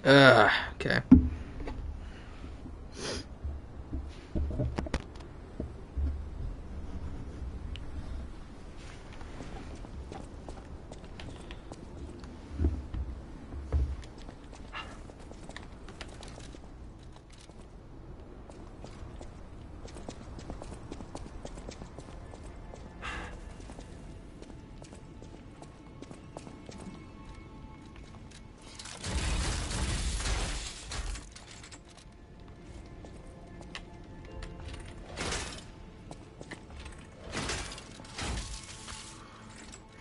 Okay.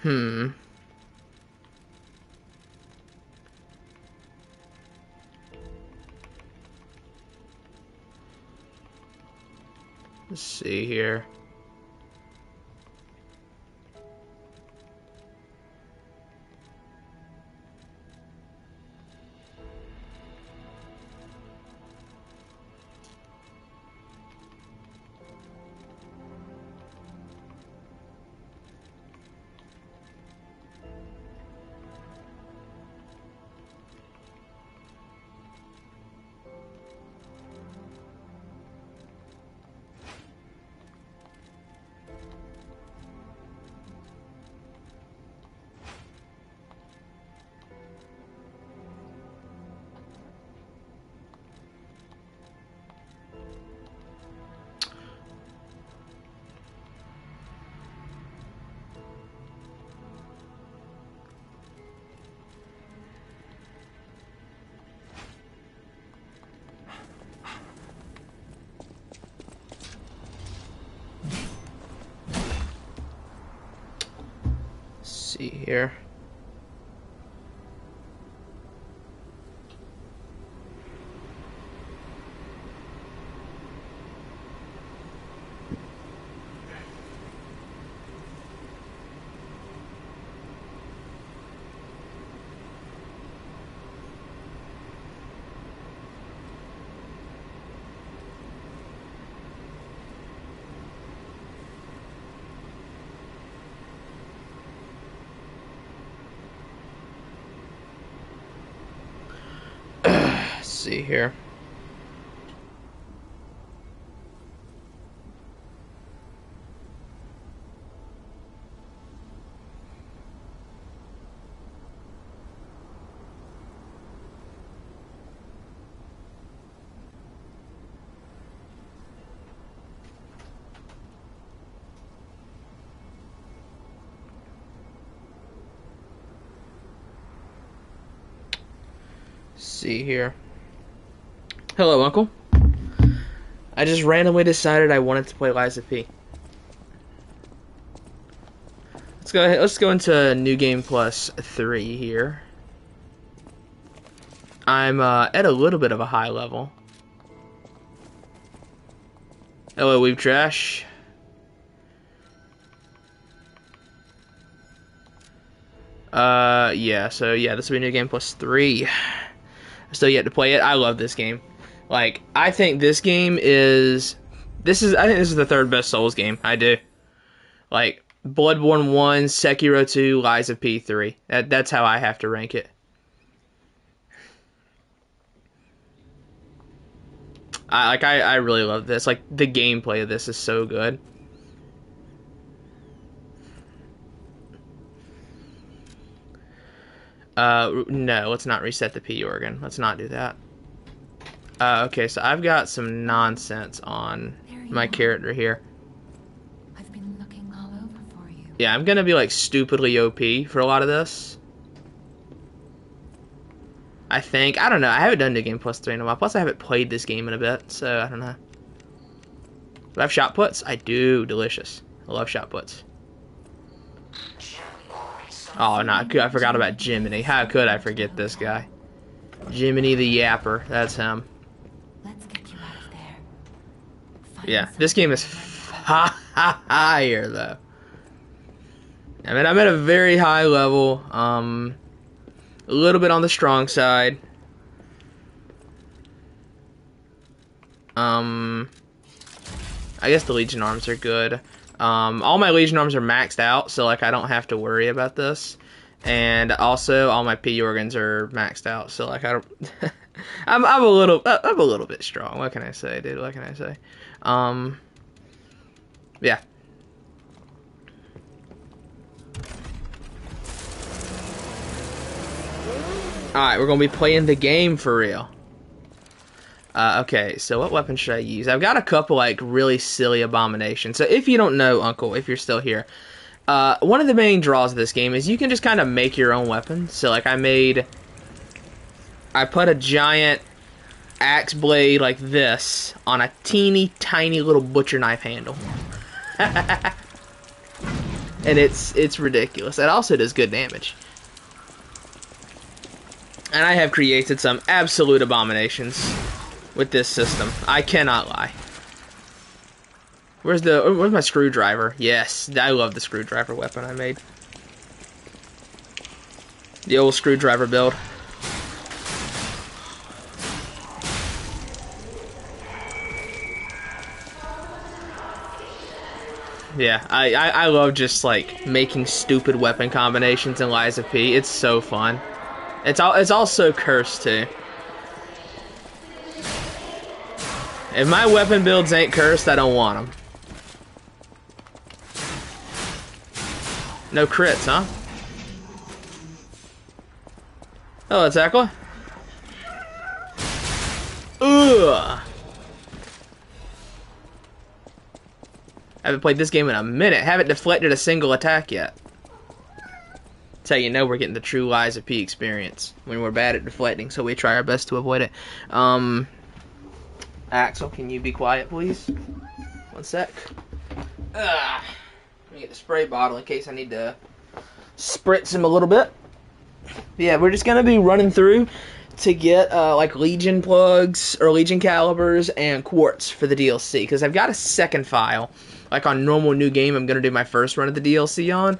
Hmm. Let's see here. See here. See here. See here. Hello, Uncle. I just randomly decided I wanted to play Lies of P. Let's go ahead. Let's go into New Game Plus 3 here. I'm at a little bit of a high level. Hello, Weave Trash. Yeah, so yeah, this will be New Game Plus 3. Still yet to play it. I love this game. Like, I think this game is... I think this is the third best Souls game. I do. Like, Bloodborne 1, Sekiro 2, Lies of P 3. That's how I have to rank it. I really love this. Like, the gameplay of this is so good. No, let's not reset the P organ. Let's not do that. Okay, so I've got some nonsense on my character here. I've been looking all over for you. Yeah, I'm gonna be like stupidly OP for a lot of this. I think. I don't know. I haven't done New Game Plus 3 in a while. Plus, I haven't played this game in a bit, so I don't know. Do I have shot puts? I do. Delicious. I love shot puts. Oh, no. I forgot about Jiminy. How could I forget this guy? Jiminy the Yapper. That's him. Let's get you out of there. Yeah, this game is higher, though. I mean, I'm at a very high level. A little bit on the strong side. I guess the Legion arms are good. All my Legion arms are maxed out, so like I don't have to worry about this. and also all my P organs are maxed out. So like I don't, I'm a little bit strong. What can I say, dude? What can I say? Yeah. Alright, we're gonna be playing the game for real. Okay, so what weapon should I use? I've got a couple, like, really silly abominations. So if you don't know, Uncle, if you're still here, one of the main draws of this game is you can just kind of make your own weapon. So, like, I put a giant axe blade like this on a teeny tiny little butcher knife handle. And it's ridiculous. It also does good damage. And I have created some absolute abominations with this system. I cannot lie. Where's my screwdriver? Yes, I love the screwdriver weapon I made. The old screwdriver build. Yeah, I love just like making stupid weapon combinations in Lies of P. It's so fun. It's also cursed too. If my weapon builds ain't cursed, I don't want them. No crits, huh? Hello, Tackle. Ugh. I haven't played this game in a minute. Haven't deflected a single attack yet. That's how you know we're getting the true Lies of P experience. When we're bad at deflecting, so we try our best to avoid it. Axel, can you be quiet, please? One sec. Let me get the spray bottle in case I need to spritz him a little bit. Yeah, we're just gonna be running through to get like Legion plugs or Legion calibers and quartz for the DLC, because I've got a second file. Like on normal new game, I'm gonna do my first run of the DLC on,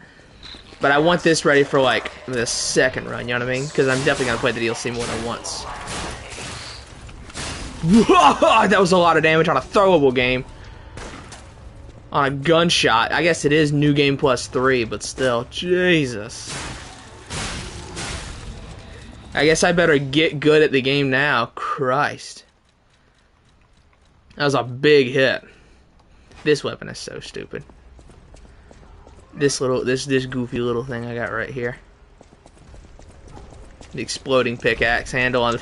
but I want this ready for like the second run. You know what I mean? Because I'm definitely gonna play the DLC more than once. That was a lot of damage on a throwable game. On a gunshot. I guess it is New Game Plus 3, but still. Jesus. I guess I better get good at the game now. Christ. That was a big hit. This weapon is so stupid. This goofy little thing I got right here. The exploding pickaxe handle on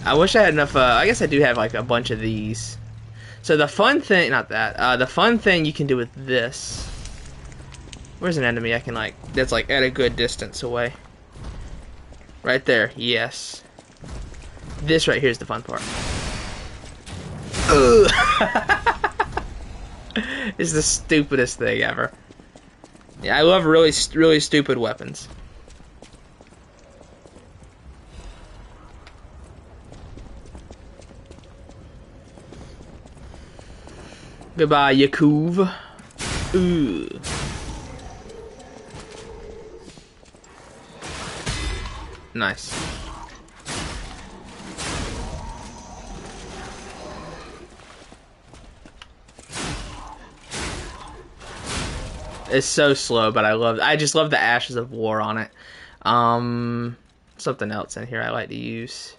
I wish I had enough, I guess I do have like a bunch of these. So the fun thing, not that, the fun thing you can do with this. Where's an enemy I can like, that's like at a good distance away. Right there, yes. This right here is the fun part. It's the stupidest thing ever. Yeah, I love really stupid weapons. Goodbye, Yakuv. Ooh. Nice. It's so slow, but I just love the Ashes of War on it. Something else in here I like to use.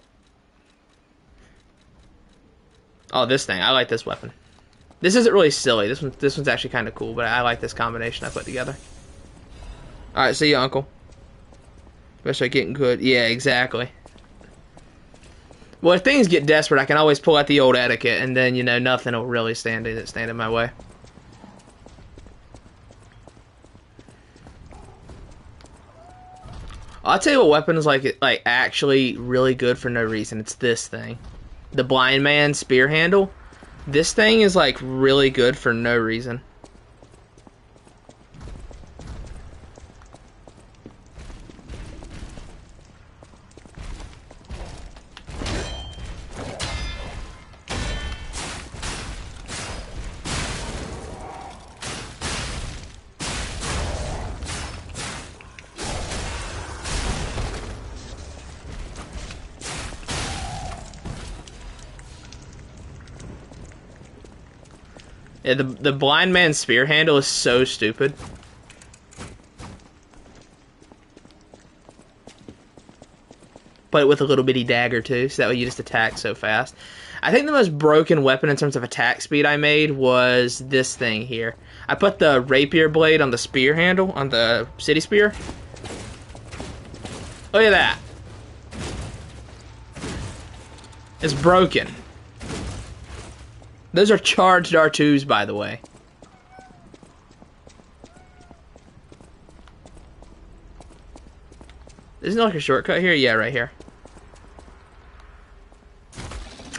Oh, this thing. I like this weapon. This isn't really silly. This one's actually kind of cool, but I like this combination I put together. Alright, see ya, Uncle. Better start getting good. Yeah, exactly. Well, if things get desperate, I can always pull out the old etiquette, and then, you know, nothing will really stand in my way. I'll tell you what weapon is like actually really good for no reason. It's this thing. The Blind Man Spear Handle. This thing is like really good for no reason. Yeah, the blind man spear handle is so stupid. But with a little bitty dagger too, so that way you just attack so fast. I think the most broken weapon in terms of attack speed I made was this thing here. I put the rapier blade on the spear handle, on the city spear. Look at that. It's broken. Those are charged R2s, by the way. Isn't there like a shortcut here? Yeah, right here.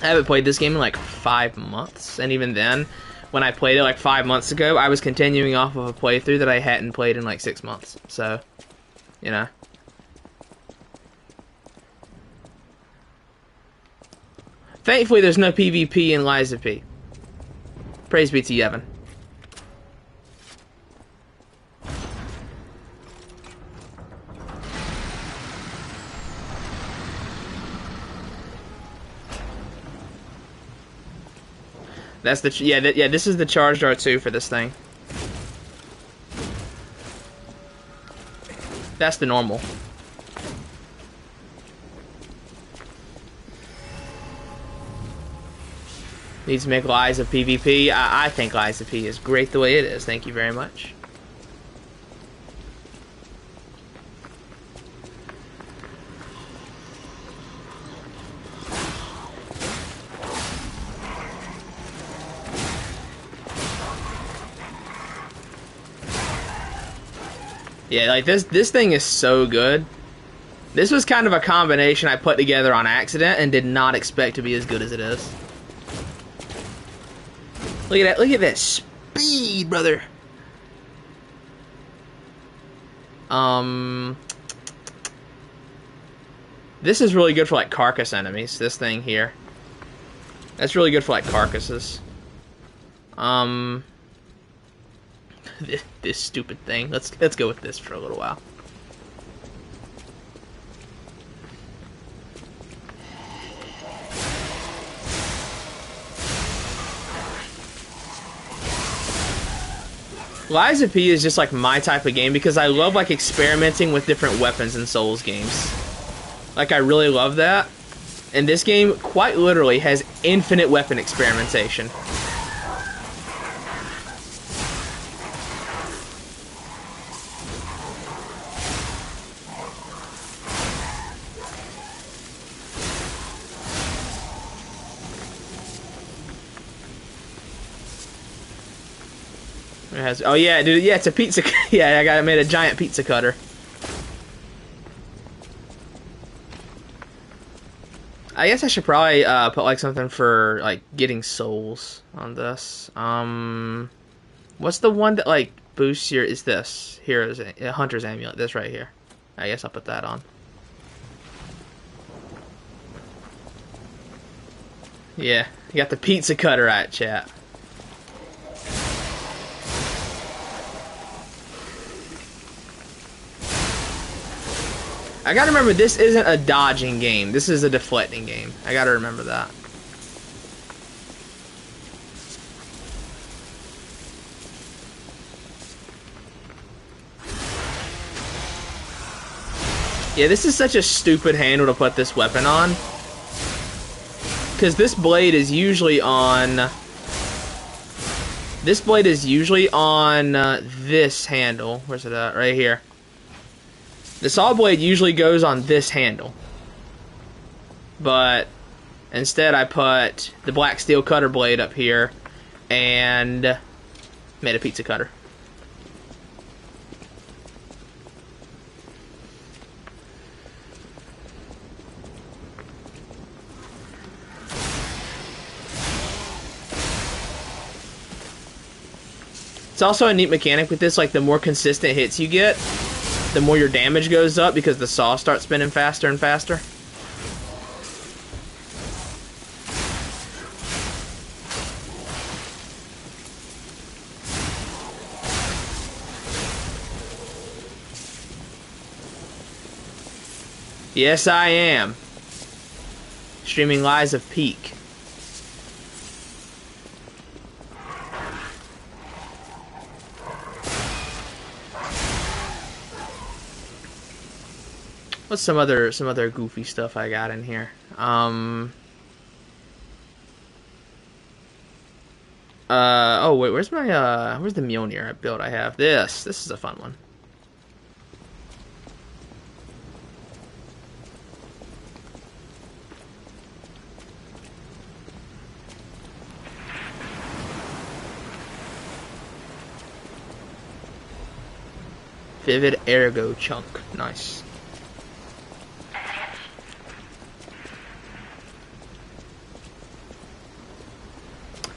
I haven't played this game in like 5 months, and even then, when I played it like 5 months ago, I was continuing off of a playthrough that I hadn't played in like 6 months. So, you know. Thankfully, there's no PvP in Lies of P. Praise be to Yevon. That's the yeah this is the charged R2 for this thing. That's the normal. Needs to make Lies of PvP. I think Lies of P is great the way it is. Thank you very much. Yeah, like this thing is so good. This was kind of a combination I put together on accident and did not expect to be as good as it is. Look at that! Look at that speed, brother. This is really good for like carcass enemies. This thing here. That's really good for like carcasses. This stupid thing. Let's go with this for a little while. Lies of P is just like my type of game because I love like experimenting with different weapons in Souls games. Like I really love that. And this game quite literally has infinite weapon experimentation. It has, oh yeah, dude, yeah, it's a pizza. Yeah, I made a giant pizza cutter. I guess I should probably put like something for like getting souls on this. What's the one that like boosts your? Is this Hero's Hunter's Amulet? This right here. I guess I'll put that on. Yeah, you got the pizza cutter right, chat. I gotta remember, this isn't a dodging game. This is a deflecting game. I gotta remember that. Yeah, this is such a stupid handle to put this weapon on. Because this blade is usually on... This blade is usually on this handle. Where's it at? Right here. The saw blade usually goes on this handle. But instead I put the black steel cutter blade up here and made a pizza cutter. It's also a neat mechanic with this, like the more consistent hits you get, the more your damage goes up because the saw starts spinning faster and faster. Yes, I am. Streaming Lies of Peak. What's some other goofy stuff I got in here? Oh wait, where's my where's the Mjolnir build I have? This is a fun one. Vivid Ergo Chunk. Nice.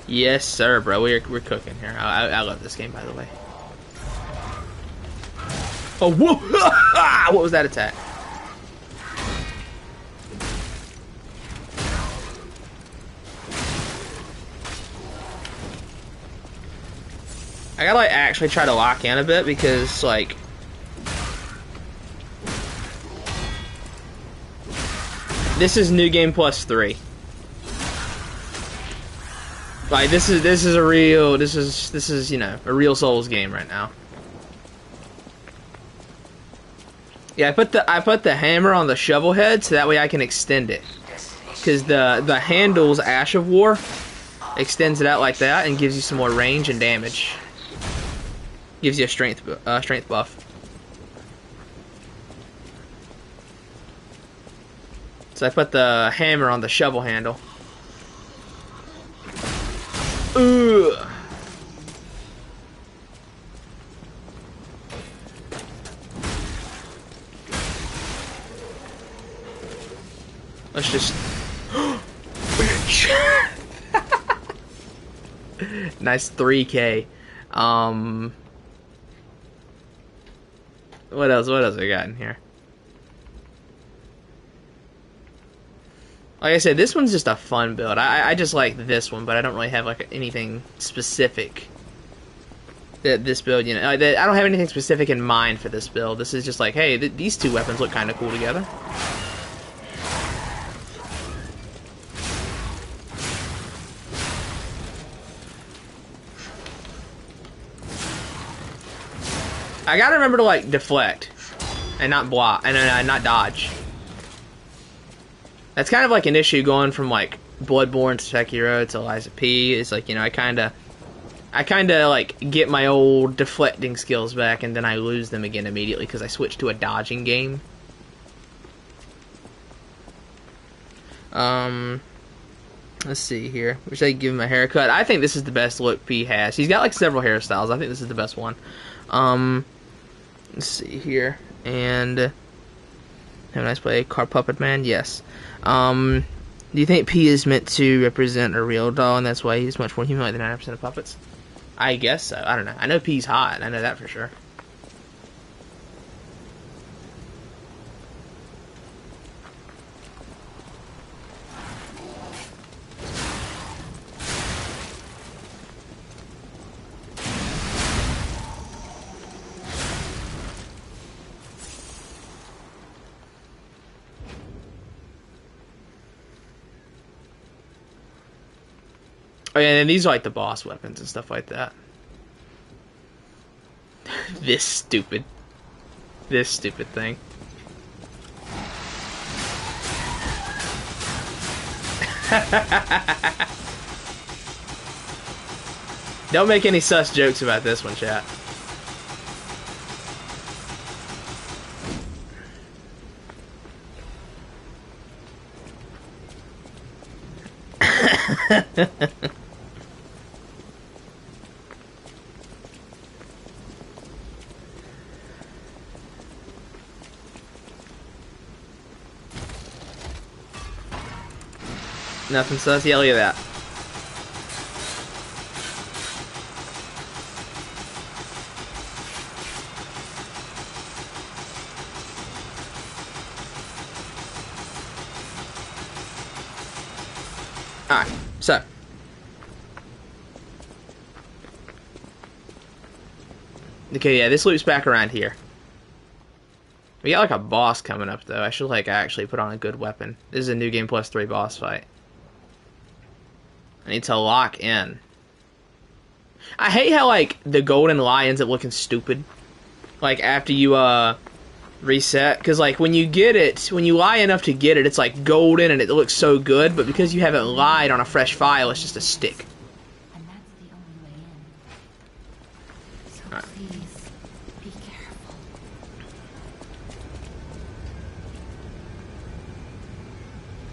Yes, sir, bro. We're cooking here. I love this game, by the way. Oh, whoa! What was that attack? I gotta like actually try to lock in a bit because like this is New Game Plus 3. Like this is a real this is you know a real Souls game right now. Yeah, I put the hammer on the shovel head so that way I can extend it, because the handle's Ash of War extends it out like that and gives you some more range and damage. Gives you a strength buff. So I put the hammer on the shovel handle. Ugh. Let's just nice 3K. What else I got in here? Like I said, this one's just a fun build. I just like this one, but I don't really have like anything specific that this build, you know, I don't have anything specific in mind for this build. This is just like, hey, these two weapons look kind of cool together. I gotta remember to like deflect and not block and not dodge. That's kind of like an issue going from like Bloodborne to Sekiro to Lies of P. It's like, you know, I kind of like get my old deflecting skills back and then I lose them again immediately because I switch to a dodging game. Let's see here. Wish I could give him a haircut. I think this is the best look P has. He's got like several hairstyles. I think this is the best one. Let's see here. And have a nice play. Car Puppet Man, yes. Do you think P is meant to represent a real doll and that's why he's much more human like the 90% of puppets? I guess so. I don't know. I know P's hot. I know that for sure. Oh yeah, and these are like the boss weapons and stuff like that. This stupid thing. Don't make any sus jokes about this one, chat. Nothing sus. Yeah, look at that. Alright, so. Okay, yeah, this loops back around here. We got like a boss coming up, though. I should like actually put on a good weapon. This is a New Game Plus 3 boss fight. I need to lock in. I hate how like the golden lie ends up looking stupid. Like after you reset, because like when you get it, when you lie enough to get it, it's like golden and it looks so good, but because you haven't lied on a fresh file, it's just a stick. And that's the only way in. So Alright. please, be careful.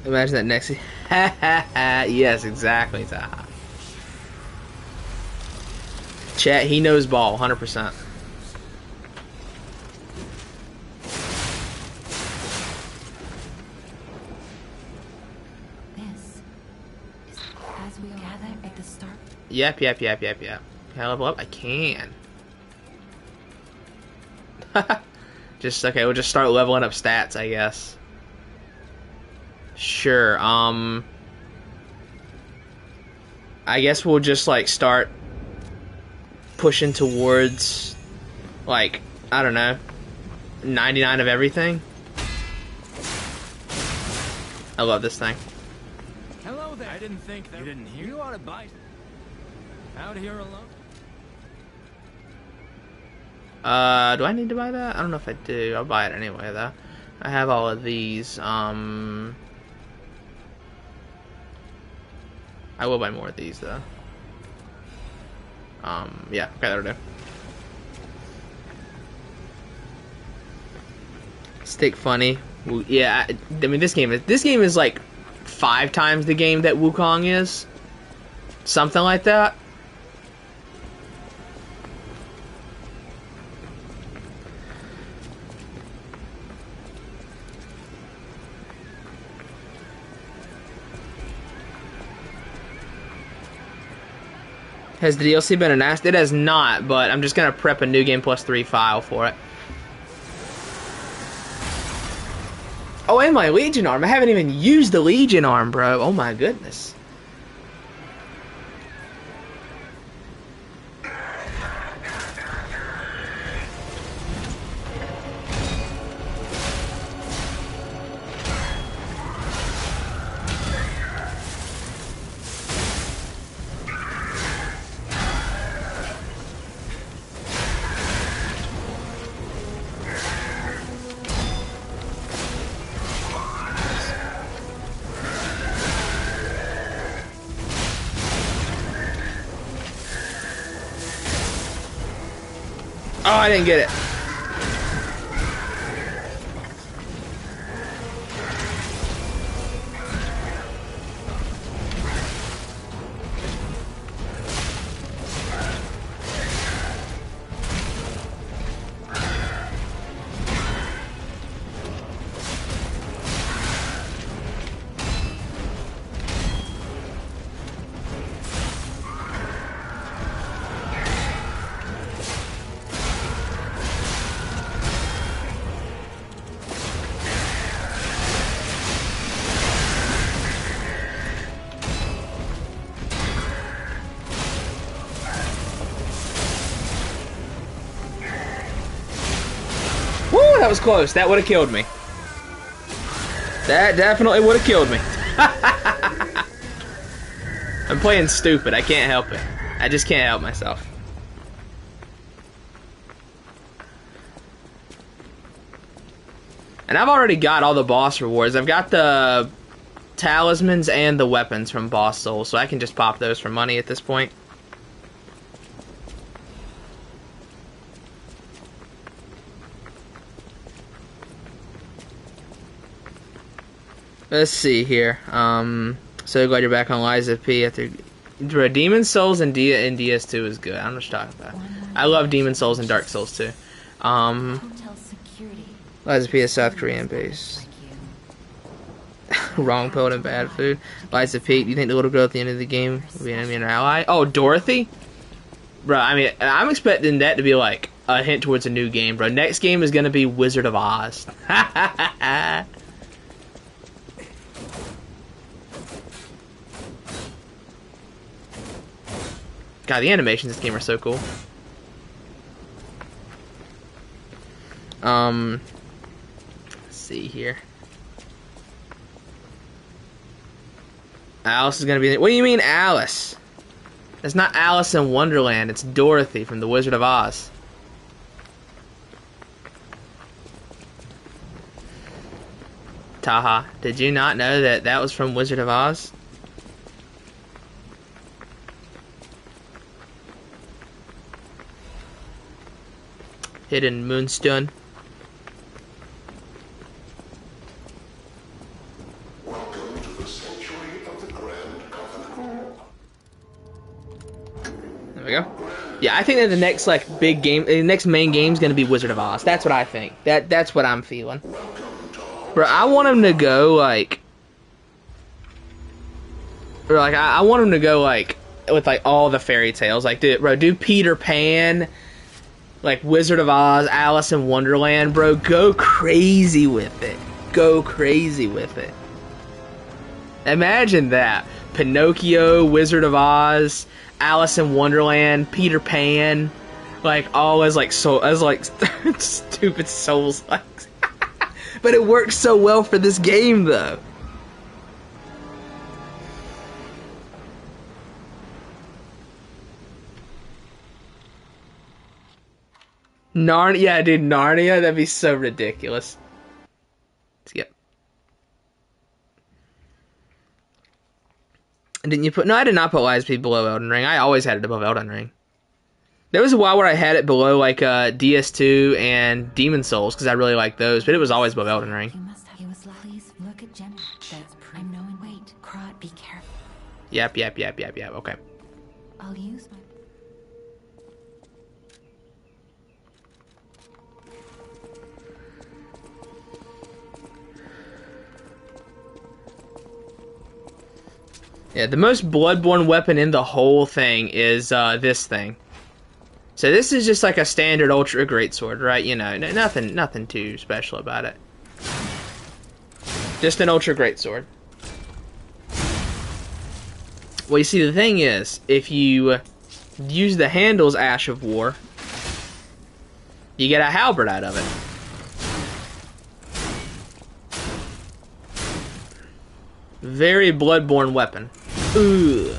Imagine that next. Yes, exactly. Taha. Chat, he knows ball, 100%. This is as we gather at the start. Yep. Can I level up? I can. Just, okay, we'll just start leveling up stats, I guess. Sure, I guess we'll just, like, start pushing towards, like, I don't know, 99 of everything. I love this thing. Hello there. I didn't think that. You didn't hear? You ought to bite. Out here alone? Do I need to buy that? I don't know if I do. I'll buy it anyway, though. I have all of these. I will buy more of these, though. Yeah, okay, that'll do. Stick funny. Yeah, I mean, this game is like 5 times the game that Wukong is. Something like that. Has the DLC been announced? It has not, but I'm just gonna prep a New Game Plus 3 file for it. Oh, and my Legion arm. I haven't even used the Legion arm, bro. Oh my goodness. Oh, I didn't get it. Woo, that was close. That would have killed me. That definitely would have killed me. I'm playing stupid. I can't help it. I just can't help myself. And I've already got all the boss rewards. I've got the talismans and the weapons from Boss Souls, so I can just pop those for money at this point. Let's see here. So glad you're back on Liza P. After Demon Souls and DS2 is good. I'm just talking about. I love Demon Souls and Dark Souls too. Hotel security. Liza P is South Korean based. Wrong pill and bad food. Liza P, do you think the little girl at the end of the game will be an enemy and an ally? Oh, Dorothy? Bro, I mean, I'm expecting that to be like a hint towards a new game, bro. Next game is gonna be Wizard of Oz. God, the animations in this game are so cool. Let's see here. Alice is gonna be. What do you mean, Alice? It's not Alice in Wonderland. It's Dorothy from The Wizard of Oz. Taha. Did you not know that that was from Wizard of Oz? Hidden Moonstone. Welcome to the sanctuary of the Grand Covenant. There we go. Yeah, I think that the next like big game, the next main game is gonna be Wizard of Oz. That's what I think. That's what I'm feeling. Bro, I want him to go like, or like I want him to go like with like all the fairy tales. Like, do Peter Pan, like Wizard of Oz, Alice in Wonderland, bro. Go crazy with it. Go crazy with it. Imagine that. Pinocchio, Wizard of Oz, Alice in Wonderland, Peter Pan, like all as like stupid Souls like. But it works so well for this game though. Narnia, yeah, dude, Narnia, that'd be so ridiculous. Skip. Didn't you put? No, I did not put Lies of P below Elden Ring. I always had it above Elden Ring. There was a while where I had it below like DS2 and Demon Souls because I really liked those, but it was always above Elden Ring. You must have. He was like, please look at Gemma. That's pretty. I'm knowing. Wait, Crot, be careful. Yep. Okay. I'll use my. Yeah, the most bloodborne weapon in the whole thing is this thing. So this is just like a standard ultra greatsword, right? You know, nothing too special about it. Just an ultra greatsword. Well, you see, the thing is, if you use the handles Ash of War, you get a halberd out of it. Very bloodborne weapon. Ooh.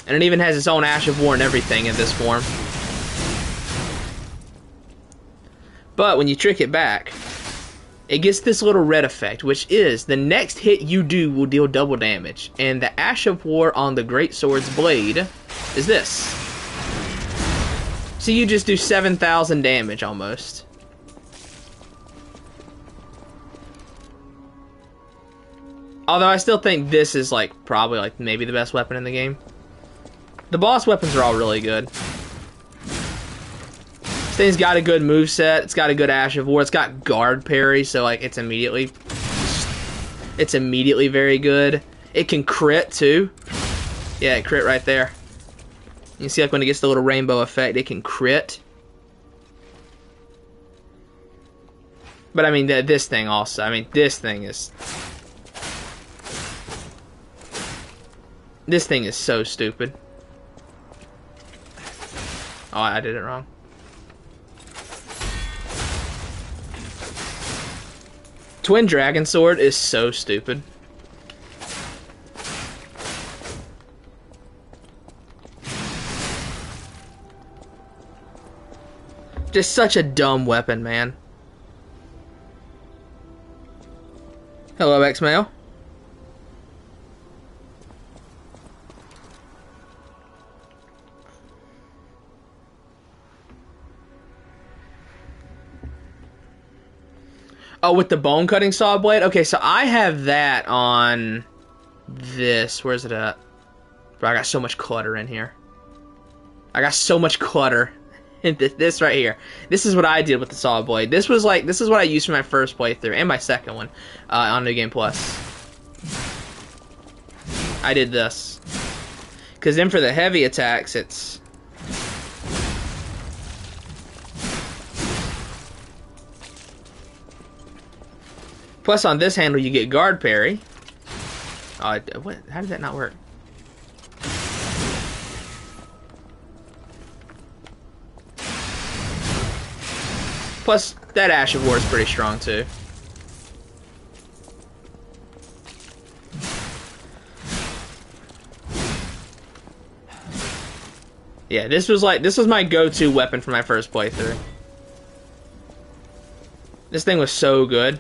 And it even has its own Ash of War and everything in this form. But when you trick it back, it gets this little red effect, which is the next hit you do will deal double damage. And the Ash of War on the Greatsword's blade is this. So you just do 7,000 damage almost. Although I still think this is like probably like maybe the best weapon in the game. The boss weapons are all really good. This thing's got a good moveset, it's got a good Ash of War, it's got guard parry, so like it's immediately very good. It can crit too. Yeah, it crit right there. You can see like when it gets the little rainbow effect, it can crit. But I mean this thing also, I mean this thing is so stupid. Oh, I did it wrong. Twin Dragon Sword is so stupid. Just such a dumb weapon, man. Hello, X-Mail. Oh, with the bone cutting saw blade? Okay, so I have that on this. Where's it at? Bro, I got so much clutter in here. I got so much clutter in this right here. This is what I did with the saw blade. This is what I used for my first playthrough and my second one on New Game Plus. I did this. Because then for the heavy attacks, it's... Plus, on this handle, you get guard parry. Oh, what? How did that not work? Plus, that Ash of War is pretty strong too. Yeah, this was my go-to weapon for my first playthrough. This thing was so good.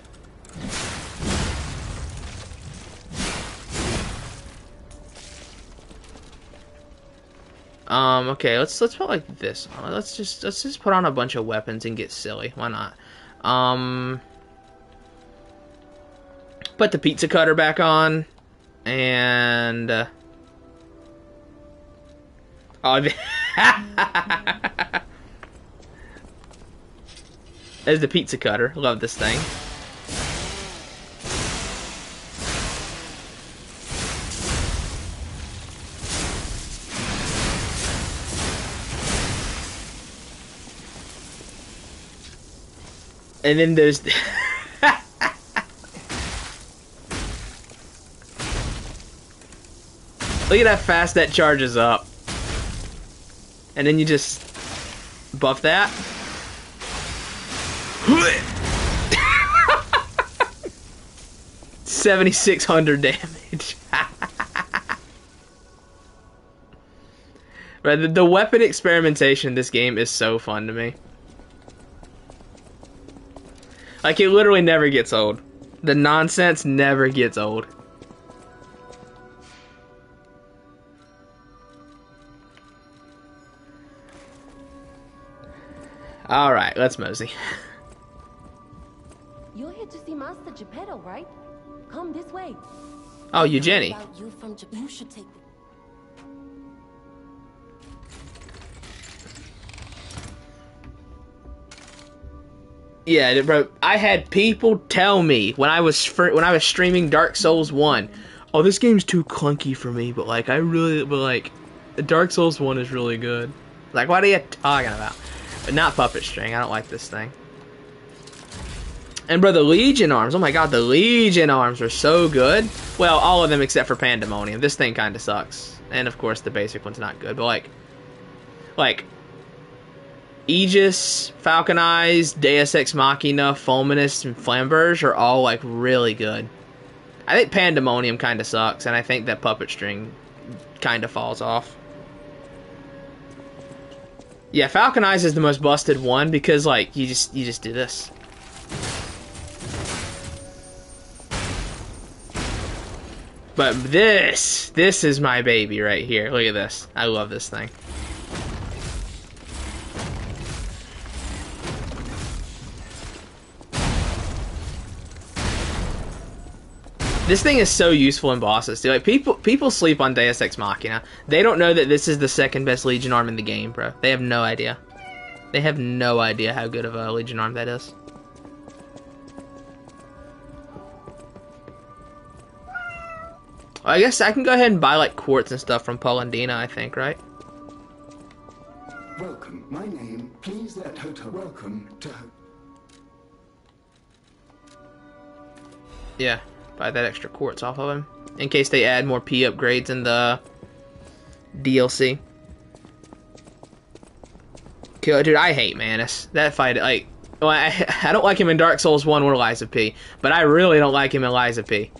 Okay, let's put like this on. Let's just put on a bunch of weapons and get silly. Why not? Put the pizza cutter back on, and oh, there's the pizza cutter. Love this thing. And then there's look at how fast that charges up. And then you just buff that. 7,600 damage. Right, the weapon experimentation in this game is so fun to me. Like, it literally never gets old. The nonsense never gets old. Alright, let's mosey. You're here to see Master Geppetto, right? Come this way. Oh, you Jenny. About you from Japan. You should take. Yeah, bro. I had people tell me when I was streaming Dark Souls 1, oh, this game's too clunky for me, but like Dark Souls 1 is really good. Like, what are you talking about? But not puppet string. I don't like this thing. And bro, the Legion arms. Oh my god, the Legion arms are so good. Well, all of them except for Pandemonium. This thing kind of sucks. And of course, the basic one's not good. But like Aegis, Falcon Eyes, Deus Ex Machina, Fulminus, and Flamberge are all like really good. I think Pandemonium kind of sucks, and I think that puppet string kind of falls off. Yeah, Falcon Eyes is the most busted one because like you just do this. But this is my baby right here. Look at this. I love this thing. This thing is so useful in bosses, dude. Like, people sleep on Deus Ex Machina. They don't know that this is the second best Legion arm in the game, bro. They have no idea. They have no idea how good of a Legion arm that is. I guess I can go ahead and buy like quartz and stuff from Polendina, I think, right? Welcome. My name. Please let Hotel. Welcome to. Yeah, buy that extra quartz off of him in case they add more P upgrades in the DLC. Dude, I hate Manus. That fight, like, well, I don't like him in Dark Souls 1 or Lies of P, but I really don't like him in Lies of P.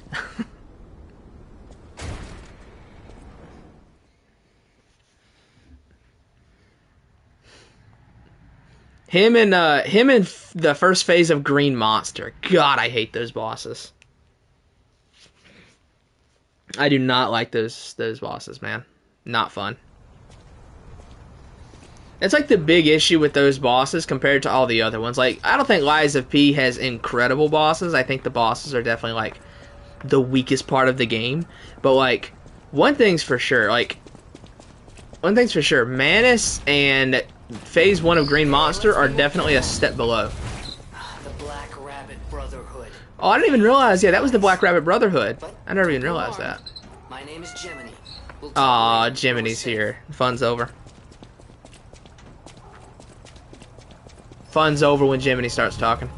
Him and the first phase of Green Monster. God, I hate those bosses. I do not like those bosses, man. Not fun. It's like the big issue with those bosses compared to all the other ones. Like, I don't think Lies of P has incredible bosses. I think the bosses are definitely like the weakest part of the game. But like, one thing's for sure, Manus and Phase 1 of Green Monster are definitely a step below. The Black Rabbit Brotherhood. Oh, I didn't even realize, yeah, that was the Black Rabbit Brotherhood. I never even realized that. My name is Gemini. Aw, Jiminy's here. Fun's over. Fun's over when Jiminy starts talking.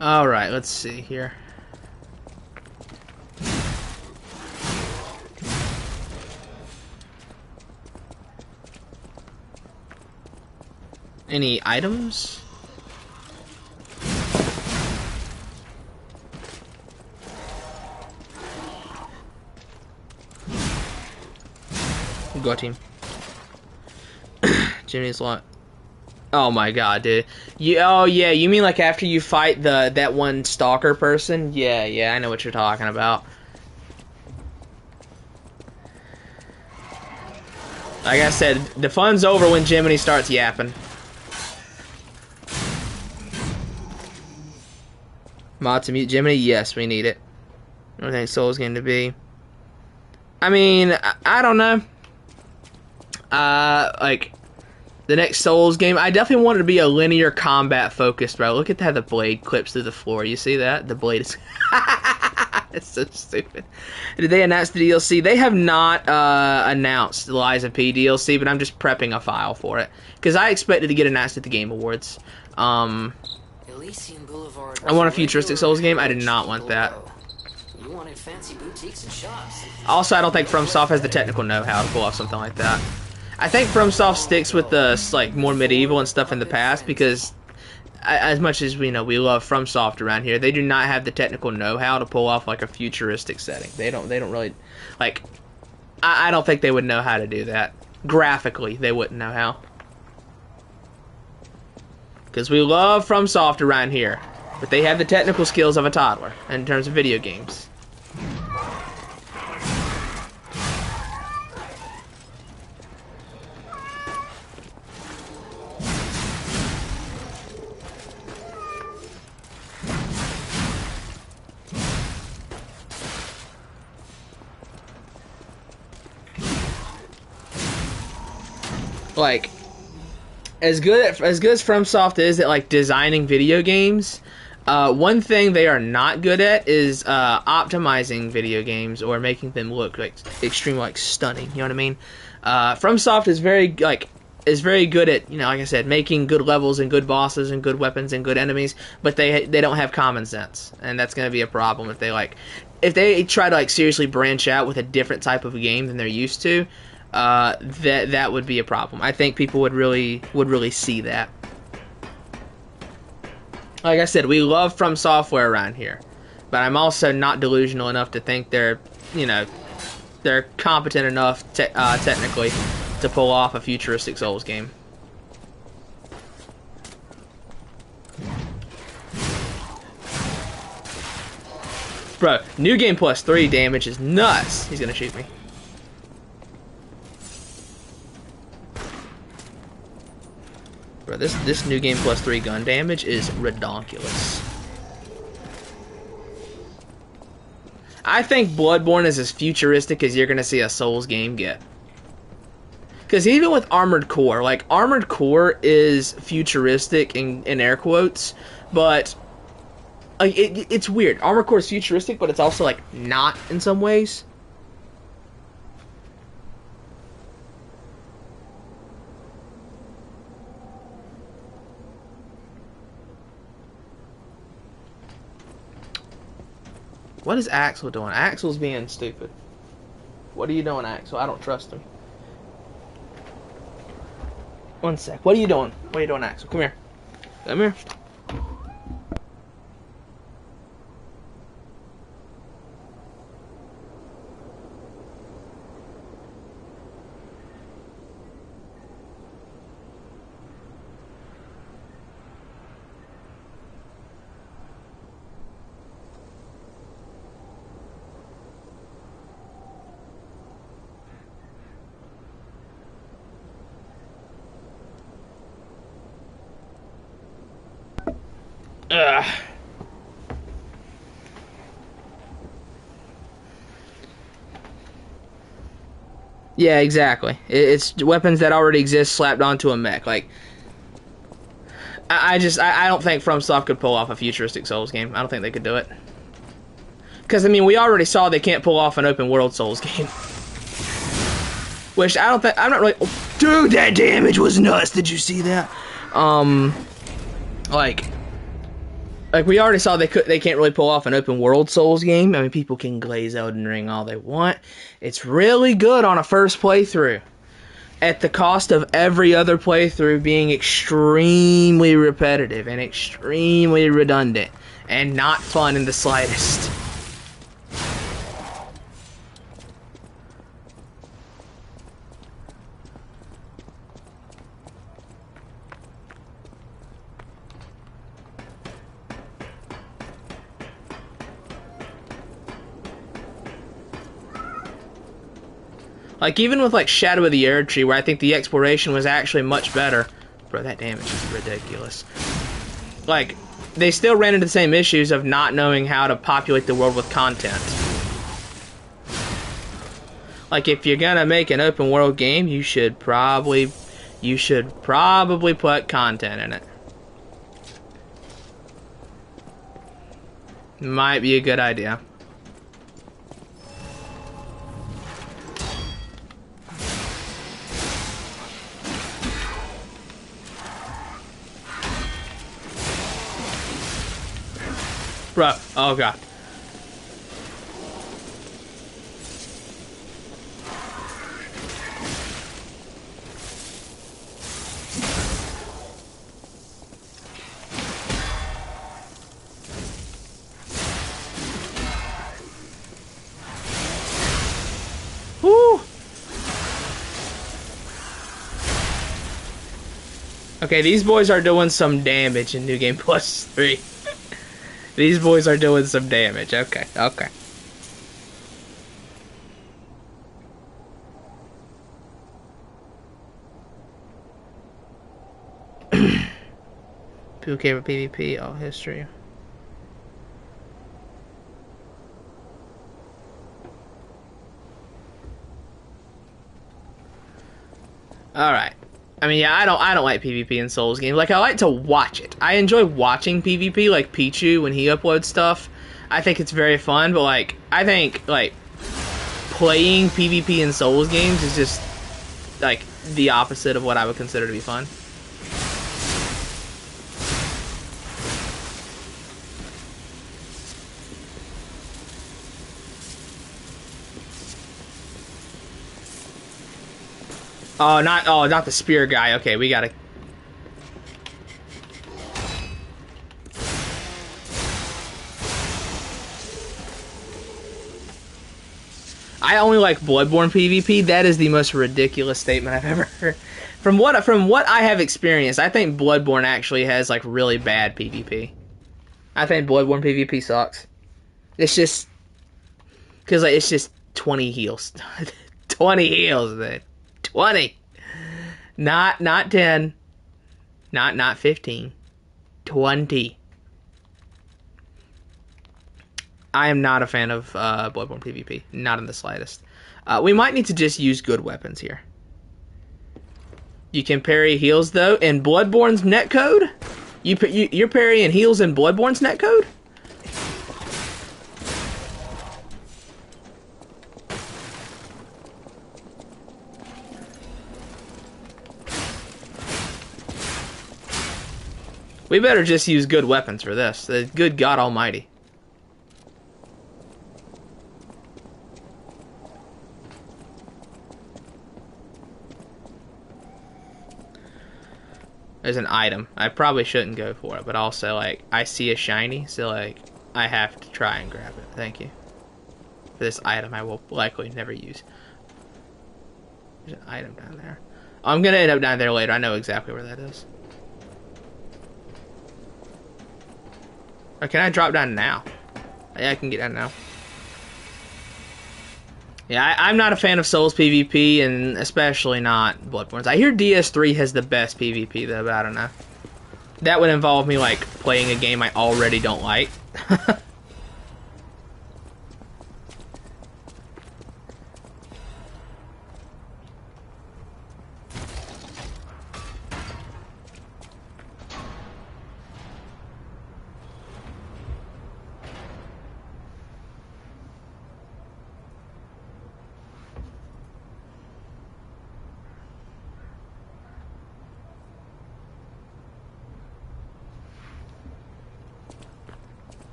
Alright, let's see here. Any items? Go team. Jimmy's lot. Oh my god, dude. Oh yeah, you mean like after you fight that one stalker person? Yeah, I know what you're talking about. Like I said, the fun's over when Jiminy starts yapping. Mod to mute Jiminy? Yes, we need it. What do you think Soul's going to be? I mean, I don't know. Like, the next Souls game, I definitely want it to be a linear combat focused, bro. Look at how the blade clips through the floor. You see that? The blade is... It's so stupid. Did they announce the DLC? They have not announced the Liza P DLC, but I'm just prepping a file for it. Because I expected to get announced at the Game Awards. Elysian Boulevard I want a futuristic Souls game. I did not want that. You wanted fancy boutiques and shops. Also, I don't think FromSoft has the technical know-how to pull off something like that. I think FromSoft sticks with the like more medieval and stuff in the past because, as much as we love FromSoft around here, they do not have the technical know-how to pull off like a futuristic setting. They don't really like. I don't think they would know how to do that graphically. They wouldn't know how. Because we love FromSoft around here, but they have the technical skills of a toddler in terms of video games. Like, as good as FromSoft is at like designing video games, one thing they are not good at is optimizing video games or making them look like extremely like stunning. You know what I mean? FromSoft is very good at, like I said, making good levels and good bosses and good weapons and good enemies, but they don't have common sense, and that's going to be a problem if they try to like seriously branch out with a different type of game than they're used to. That would be a problem. I think people would really see that. Like I said, we love From Software around here, but I'm also not delusional enough to think they're competent enough technically to pull off a futuristic Souls game. Bro, new game plus 3 damage is nuts. He's gonna shoot me. Bro, this new game plus 3 gun damage is redonkulous. I think Bloodborne is as futuristic as you're gonna see a Souls game get. Because even with Armored Core, like, Armored Core is futuristic in air quotes, but like it's weird. Armored Core is futuristic, but it's also like not in some ways. What is Axel doing? Axel's being stupid. What are you doing, Axel? I don't trust him. One sec. What are you doing? What are you doing, Axel? Come here. Come here. Ugh. Yeah, exactly. It's weapons that already exist slapped onto a mech. Like, I don't think FromSoft could pull off a futuristic Souls game. I don't think they could do it. Because, I mean, we already saw they can't pull off an open world Souls game. Which I'm not really... Oh, dude, that damage was nuts. Did you see that? Like we already saw they can't really pull off an open world Souls game. I mean, people can glaze Elden Ring all they want. It's really good on a first playthrough, at the cost of every other playthrough being extremely repetitive and extremely redundant and not fun in the slightest. Like, even with, like, Shadow of the Erdtree, where I think the exploration was actually much better. Bro, that damage is ridiculous. Like, they still ran into the same issues of not knowing how to populate the world with content. Like, if you're gonna make an open world game, you should probably put content in it. Might be a good idea. Bro, oh god. Woo! Okay, these boys are doing some damage in New Game Plus 3. These boys are doing some damage. Okay, okay. PK for PvP, all history. Alright. I mean, yeah, I don't like PvP in Souls games. Like, I like to watch it. I enjoy watching PvP, like Pichu when he uploads stuff. I think it's very fun, but like, I think like playing PvP in Souls games is just like the opposite of what I would consider to be fun. Oh, not the spear guy. Okay, we gotta. I only like Bloodborne PvP. That is the most ridiculous statement I've ever heard. From what I have experienced, I think Bloodborne actually has like really bad PvP. I think Bloodborne PvP sucks. It's just because like, it's just 20 heals, 20 heals, man. 20, not 10, not 15, 20. I am not a fan of Bloodborne PvP, not in the slightest. We might need to just use good weapons here. You can parry heals though in Bloodborne's netcode. You're parrying heals in Bloodborne's netcode. We better just use good weapons for this. The good God Almighty. There's an item. I probably shouldn't go for it, but also, like, I see a shiny, so, like, I have to try and grab it. Thank you. For this item I will likely never use. There's an item down there. I'm gonna end up down there later. I know exactly where that is. Or can I drop down now? Yeah, I can get down now. Yeah, I'm not a fan of Souls PvP, and especially not Bloodborne's. I hear DS3 has the best PvP, though, but I don't know. That would involve me, like, playing a game I already don't like.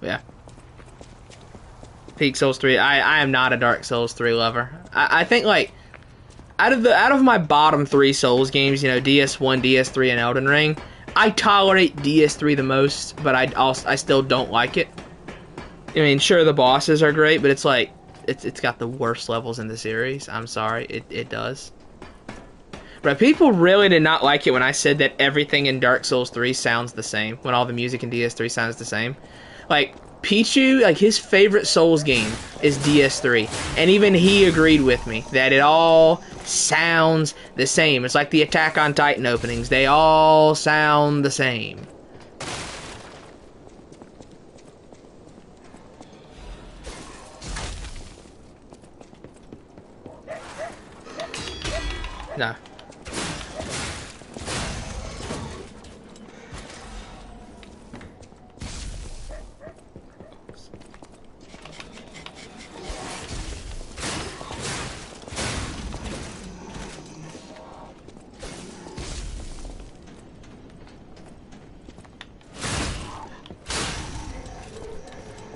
Yeah. Peak Souls 3. I am not a Dark Souls 3 lover. I think like out of my bottom 3 Souls games, you know, DS1, DS3, and Elden Ring, I tolerate DS3 the most, but I still don't like it. I mean, sure the bosses are great, but it's like it's got the worst levels in the series. I'm sorry, it does. But people really did not like it when I said that everything in Dark Souls 3 sounds the same, when all the music in DS3 sounds the same. Like, Pichu, like his favorite Souls game is DS3, and even he agreed with me that it all sounds the same. It's like the Attack on Titan openings; they all sound the same. No.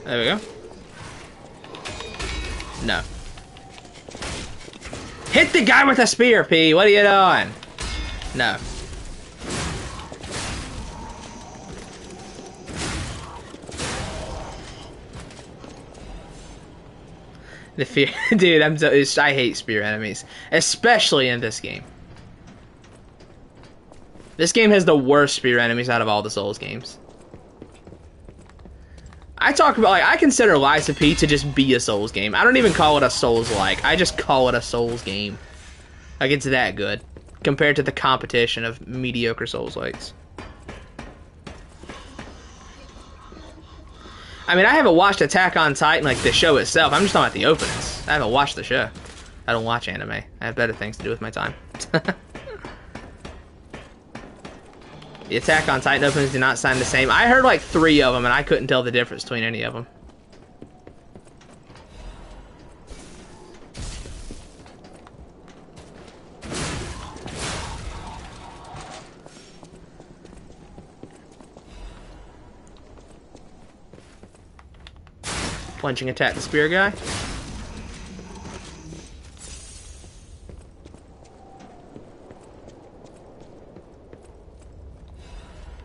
There we go. No. Hit the guy with a spear, P. What are you doing? No. The fear, dude. I hate spear enemies, especially in this game. This game has the worst spear enemies out of all the Souls games. I talk about, like, I consider Lies of P to just be a Souls game. I don't even call it a Souls-like. I just call it a Souls game. Like, it's that good compared to the competition of mediocre Souls-likes. I mean, I haven't watched Attack on Titan, like, the show itself. I'm just talking about the openings. I haven't watched the show. I don't watch anime. I have better things to do with my time. The Attack on Titan openings do not sound the same. I heard like 3 of them, and I couldn't tell the difference between any of them. Plunging attack the spear guy.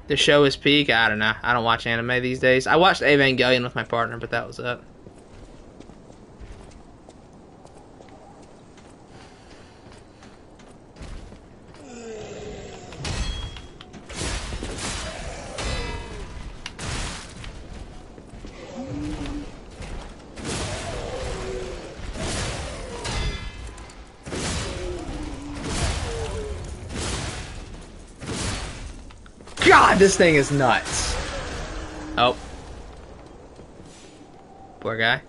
The show is peak. I don't know. I don't watch anime these days. I watched Evangelion with my partner, but that was it. God, this thing is nuts. Oh. Poor guy.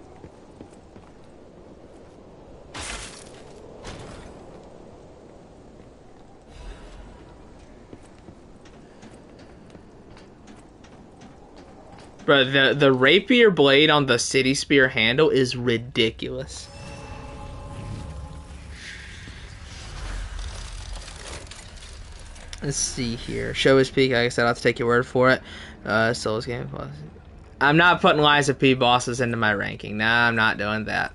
Bro, the rapier blade on the city spear handle is ridiculous. Let's see here. Show is peak. Like I said, I'll have to take your word for it. Souls game. I'm not putting Lies of P bosses into my ranking. Nah, I'm not doing that.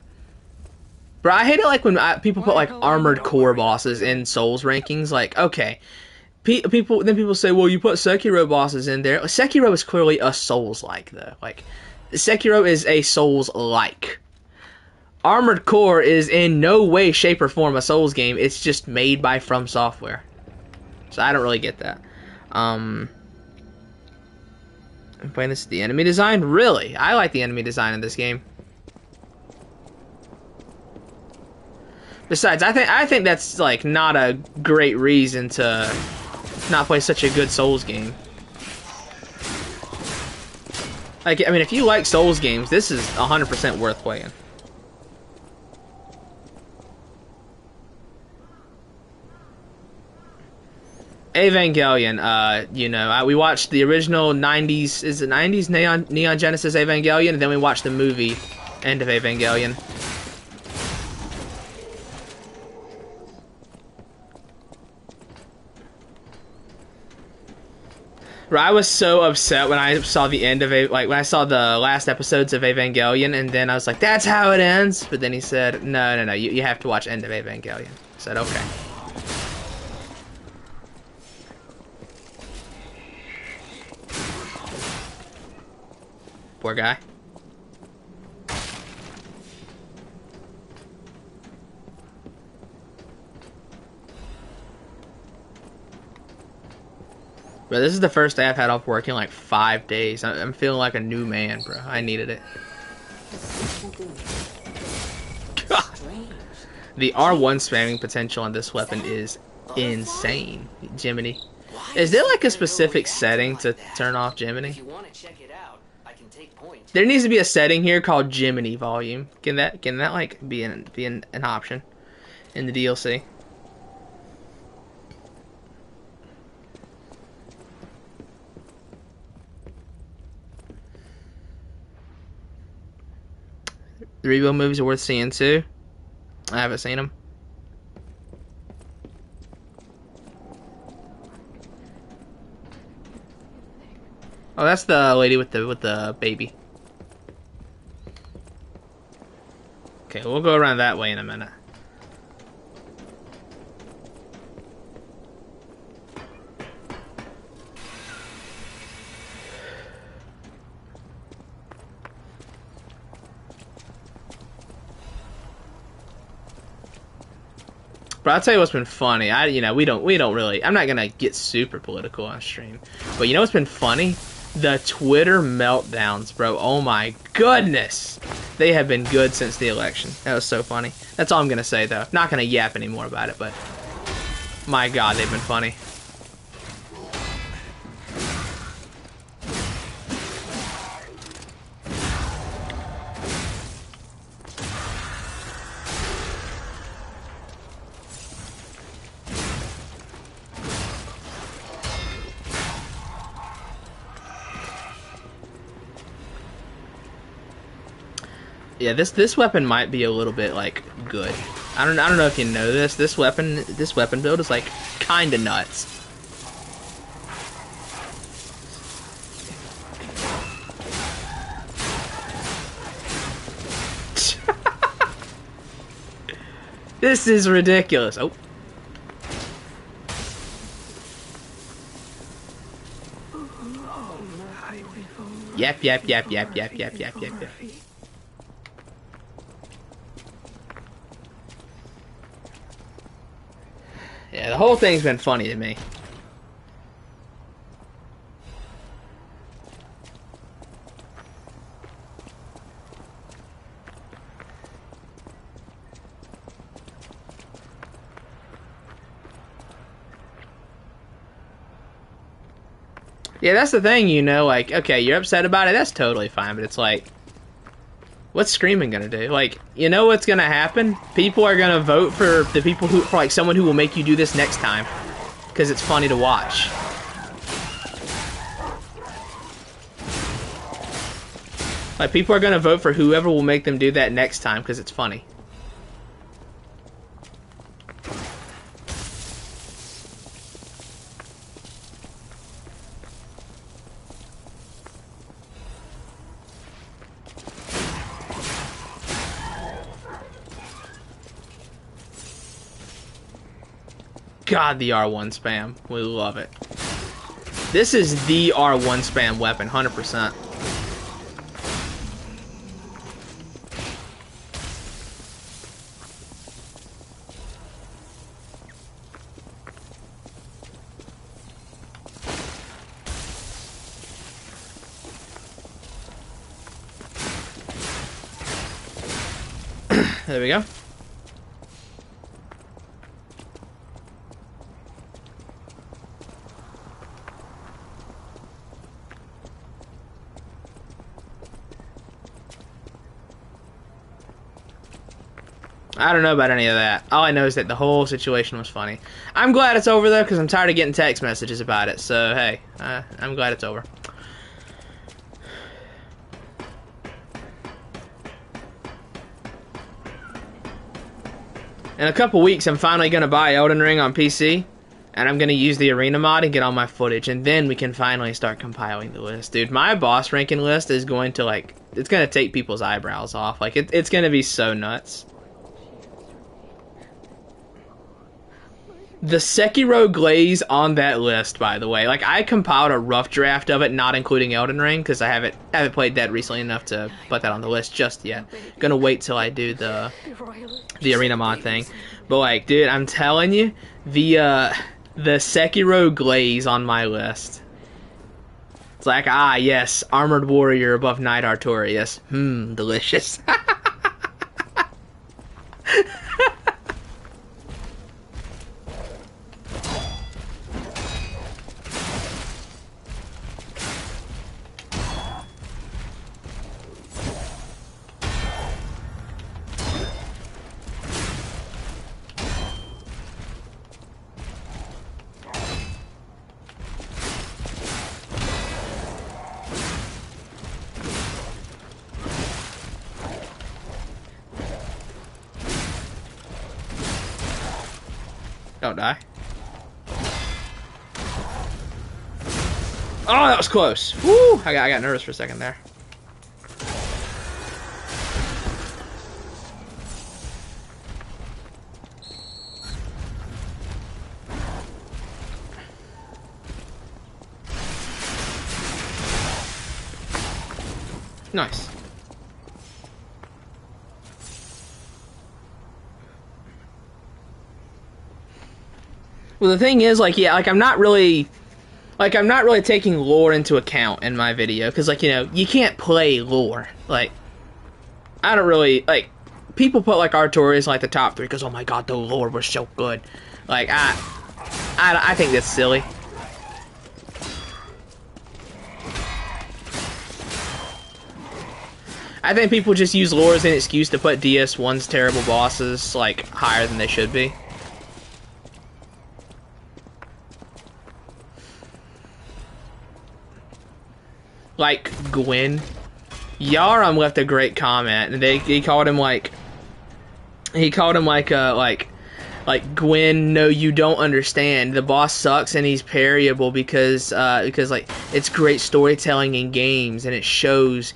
Bro, I hate it like when people put like Armored Core bosses in Souls rankings. Like, okay, people say, well, you put Sekiro bosses in there. Sekiro is clearly a Souls-like though. Like, Sekiro is a Souls-like. Armored Core is in no way, shape, or form a Souls game. It's just made by From Software. So I don't really get that. I'm playing this. The enemy design, really? I like the enemy design in this game. Besides, I think that's like not a great reason to not play such a good Souls game. Like, I mean, if you like Souls games, this is 100% worth playing. Evangelion, you know, we watched the original 90s, is it 90s Neon Genesis Evangelion, and then we watched the movie End of Evangelion. I was so upset when I saw the end of it, like when I saw the last episodes of Evangelion, and then I was like, that's how it ends. But then he said, no, you have to watch End of Evangelion. I said, okay. Poor guy. Bro, this is the first day I've had off work in like 5 days. I'm feeling like a new man, bro. I needed it. God. The R1 spamming potential on this weapon is insane, Jiminy. Is there like a specific setting to turn off Jiminy? If you want to check it out, I can take point. There needs to be a setting here called Jiminy volume. Can that like be an option in the DLC? The rebuild movies are worth seeing too. I haven't seen them. Oh, that's the lady with the baby. Okay, we'll go around that way in a minute. But I'll tell you what's been funny. We don't really. I'm not gonna get super political on stream, but you know what's been funny? The Twitter meltdowns, bro. Oh my goodness, they have been good since the election. That was so funny. That's all I'm gonna say though. Not gonna yap anymore about it, but my God, they've been funny. Yeah, this weapon might be a little bit like good. I don't know if you know this. This weapon build is like kind of nuts. This is ridiculous. Oh. Yep. Yeah, the whole thing's been funny to me. Yeah, that's the thing, like, okay, you're upset about it, that's totally fine, but it's like, what's Screaming gonna do? Like, you know what's gonna happen? People are gonna vote for the people for like someone who will make you do this next time, because it's funny to watch. Like, people are gonna vote for whoever will make them do that next time, because it's funny. God, the R1 spam. We love it. This is the R1 spam weapon, 100%. There we go. I don't know about any of that. All I know is that the whole situation was funny. I'm glad it's over, though, because I'm tired of getting text messages about it. So, hey, I'm glad it's over. In a couple weeks, I'm finally going to buy Elden Ring on PC. And I'm going to use the arena mod and get all my footage. And then we can finally start compiling the list. Dude, my boss ranking list is going to, like, it's going to take people's eyebrows off. Like, it's going to be so nuts. The Sekiro glaze on that list, by the way. Like, I compiled a rough draft of it, not including Elden Ring, because I haven't played that recently enough to put that on the list just yet. Gonna wait till I do the arena mod thing. But, like, dude, I'm telling you, the the Sekiro glaze on my list. It's like, ah, yes, Armored Warrior above Knight Artorias. Delicious. Don't die. Oh, that was close. Woo! I got nervous for a second there. Nice. Well, the thing is, like, yeah, like, I'm not really taking lore into account in my video, because, like, you know, you can't play lore. Like, I don't really, like, people put, like, Artorias in, like, the top 3, because, oh my god, the lore was so good. Like, I think that's silly. I think people just use lore as an excuse to put DS1's terrible bosses, like, higher than they should be. Like Gwyn. Yaram left a great comment, and he called him like Gwyn. No, you don't understand. The boss sucks, and he's parryable because like it's great storytelling in games, and it shows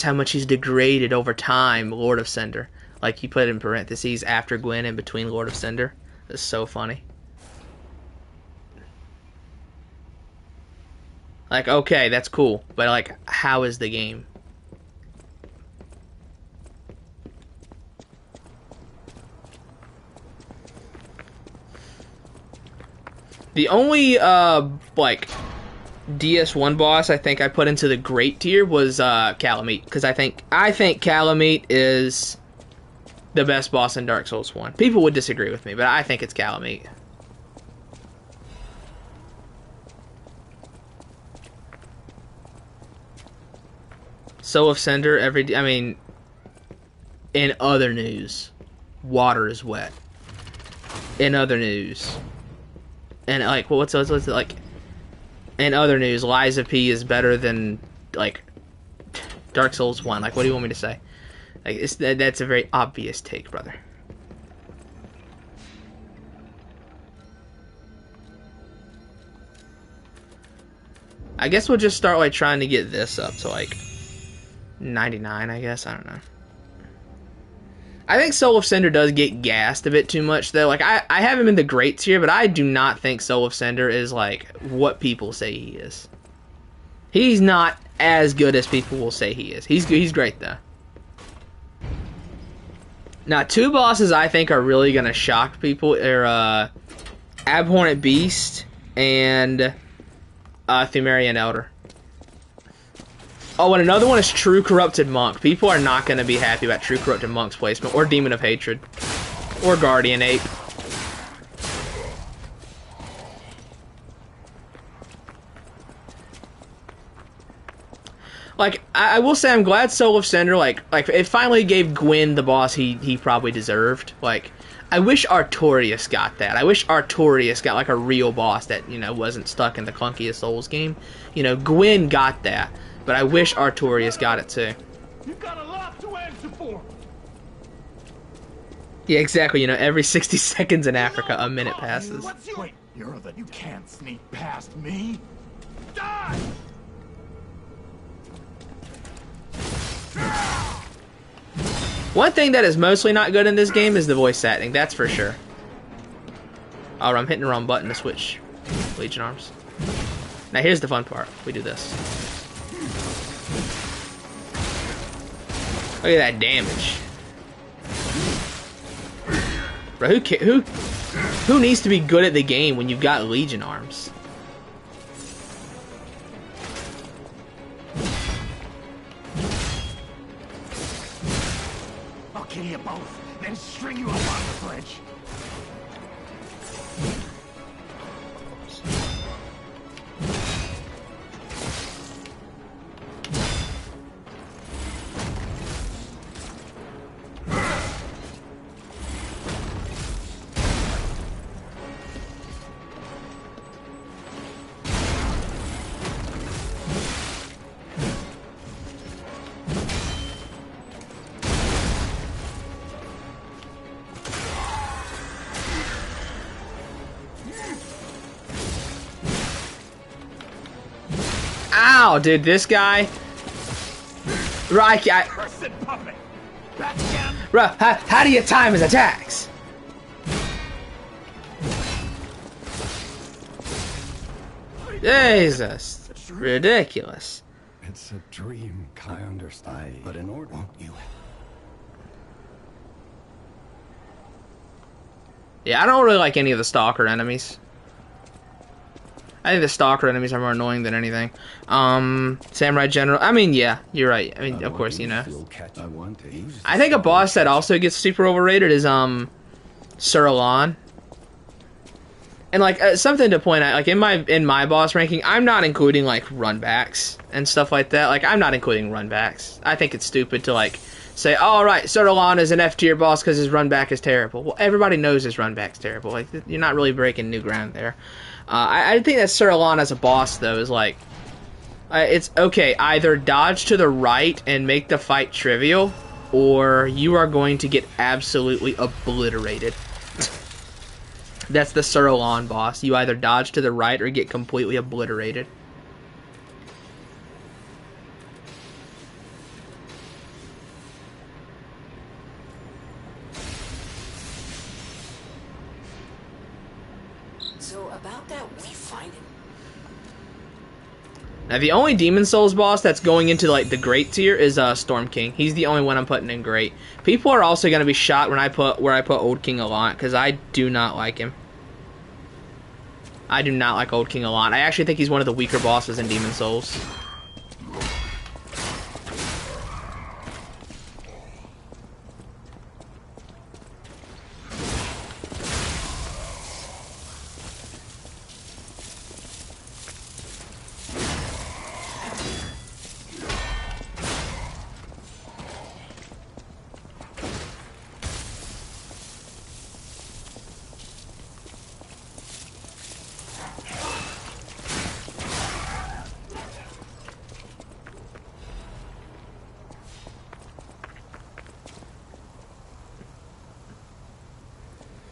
how much he's degraded over time. Lord of Cinder, like he put it in parentheses after Gwyn and between Lord of Cinder. It's so funny. Like, okay, that's cool, but, like, how is the game? The only, like, DS1 boss I think I put into the great tier was, Calamite, because I think Calamite is the best boss in Dark Souls 1. People would disagree with me, but I think it's Calamite. Soul of Cinder, I mean, in other news, water is wet. In other news. And, like, what's it, like, in other news, Liza P is better than, like, Dark Souls 1. Like, what do you want me to say? Like, that's a very obvious take, brother. I guess we'll just start, like, trying to get this up to, like, 99, I guess. I don't know. I think Soul of Cinder does get gassed a bit too much, though. Like, I have him in the great tier, but I do not think Soul of Cinder is, like, what people say he is. He's not as good as people will say he is. He's great, though. Now, 2 bosses I think are really going to shock people are Abhorrent Beast and Thumerian Elder. Oh, and another one is True Corrupted Monk. People are not going to be happy about True Corrupted Monk's placement, or Demon of Hatred, or Guardian Ape. Like, I will say I'm glad Soul of Cinder, like it finally gave Gwyn the boss he probably deserved. Like, I wish Artorias got that. I wish Artorias got, like, a real boss that, you know, wasn't stuck in the clunkiest Souls game. You know, Gwyn got that. But I wish Artorias got it too. You've got a lot to answer for. Yeah, exactly. You know, every 60 seconds in Africa, a minute passes. Wait, you can't sneak past me. Die! One thing that is mostly not good in this game is the voice acting. That's for sure. Oh, I'm hitting the wrong button to switch Legion arms. Now here's the fun part. We do this. Look at that damage. Bro, Who needs to be good at the game when you've got Legion arms? I'll kill you both, then string you up on the bridge. Ow, dude, this guy. Right, Cursed puppet! Back down! how do you time his attacks? Jesus, ridiculous. It's a dream, I understand. But in order, won't you? Yeah, I don't really like any of the stalker enemies. I think the stalker enemies are more annoying than anything. Samurai General. I mean, yeah, you're right. I mean, of course, you know. I think a boss that also gets super overrated is Sir Alon. And like something to point out, like in my boss ranking, I'm not including like runbacks and stuff like that. Like I'm not including runbacks. I think it's stupid to like say, oh, all right, Sir Alon is an F tier boss because his runback is terrible. Well, everybody knows his runback's terrible. Like you're not really breaking new ground there. I think that Sir Alon as a boss, though, is like... it's okay, either dodge to the right and make the fight trivial, or you are going to get absolutely obliterated. That's the Sir Alon boss. You either dodge to the right or get completely obliterated. So about that, we find him. Now the only Demon Souls boss that's going into like the Great tier is Storm King. He's the only one I'm putting in Great. People are also going to be shocked when I put Old King a lot because I do not like him. I do not like Old King a lot. I actually think he's one of the weaker bosses in Demon Souls.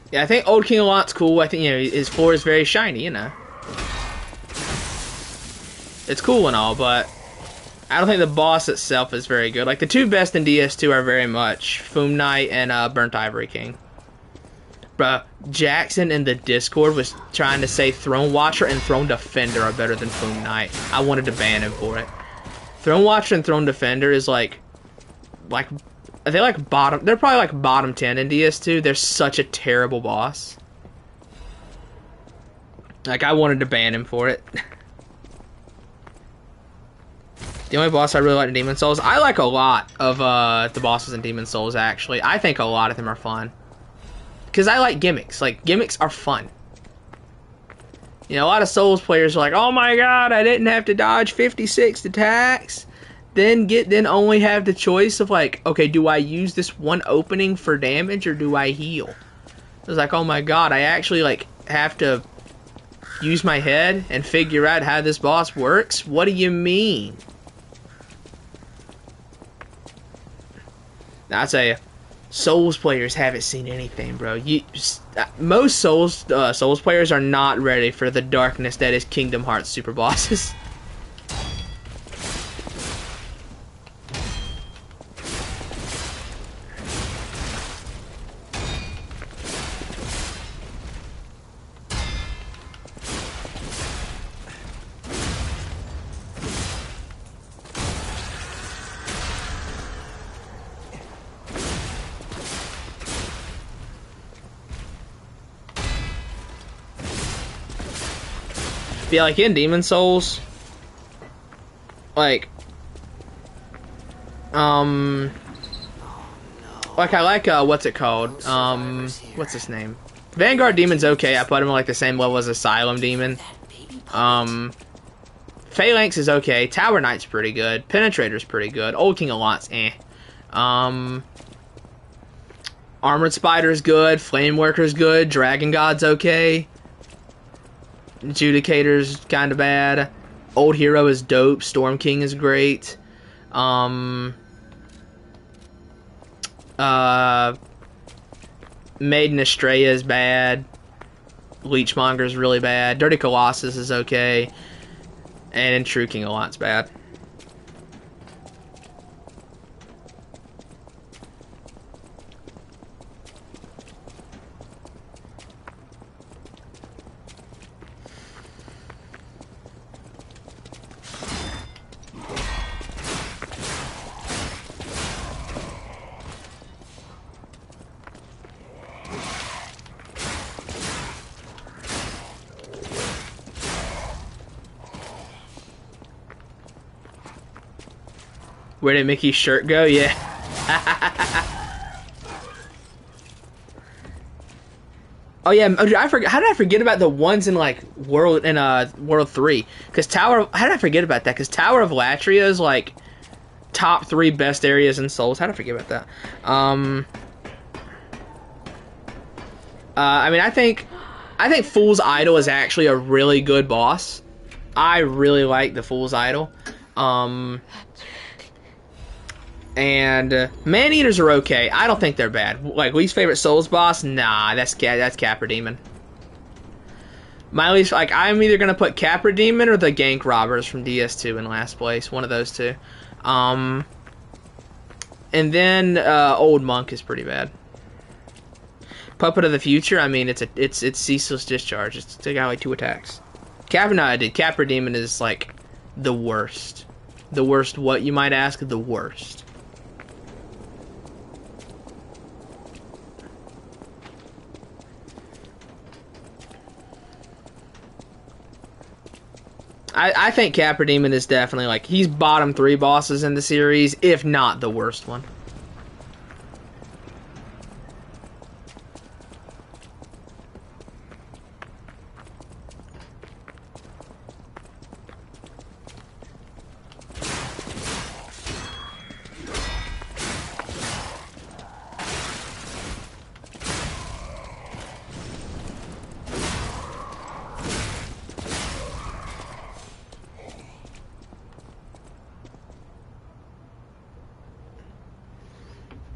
Yeah, I think Old King a lot's cool. I think, you know, his floor is very shiny, you know. It's cool and all, but I don't think the boss itself is very good. Like, the two best in DS2 are very much Foom Knight and Burnt Ivory King. Bruh, Jackson in the Discord was trying to say Throne Watcher and Throne Defender are better than Foom Knight. I wanted to ban him for it. Throne Watcher and Throne Defender is like they're like bottom. They're probably like bottom 10 in DS2. They're such a terrible boss. Like I wanted to ban him for it. The only boss I really like in Demon Souls, I like a lot of the bosses in Demon Souls. Actually, I think a lot of them are fun because I like gimmicks. Like gimmicks are fun. You know, a lot of Souls players are like, "Oh my God, I didn't have to dodge 56 attacks." Then only have the choice of like, okay, do I use this one opening for damage or do I heal? It's like, oh my God, I actually like have to use my head and figure out how this boss works? What do you mean? Now, I'll tell you, Souls players haven't seen anything, bro. Most Souls players are not ready for the darkness that is Kingdom Hearts super bosses. But yeah, like in Demon Souls, like, I like, what's it called? What's his name? Vanguard Demon's okay. I put him on like the same level as Asylum Demon. Phalanx is okay. Tower Knight's pretty good. Penetrator's pretty good. Old King of Lots, eh. Armored Spider's good. Flame Worker's good. Dragon God's okay. Adjudicator's kind of bad. Old Hero is dope. Storm King is great. Maiden Estrella is bad. Leechmonger's really bad. Dirty Colossus is okay. And True King of Lot's bad. Where did Mickey's shirt go? Yeah. Oh yeah, I forgot. How did I forget about the ones in like World 3? Because How did I forget about that? Because Tower of Latria is like top 3 best areas in Souls. How did I forget about that? I mean, I think Fool's Idol is actually a really good boss. I really like the Fool's Idol. And Man-Eaters are okay. I don't think they're bad. Like, least favorite Souls boss? Nah, that's Capra Demon. My least, like, I'm either gonna put Capra Demon or the Gank Robbers from DS2 in last place. One of those two. And then Old Monk is pretty bad. Puppet of the Future. I mean, it's Ceaseless Discharge. It's a guy like 2 attacks. Capra Demon is like the worst. The worst. What you might ask? The worst. I think Capra Demon is definitely like, he's bottom 3 bosses in the series, if not the worst one.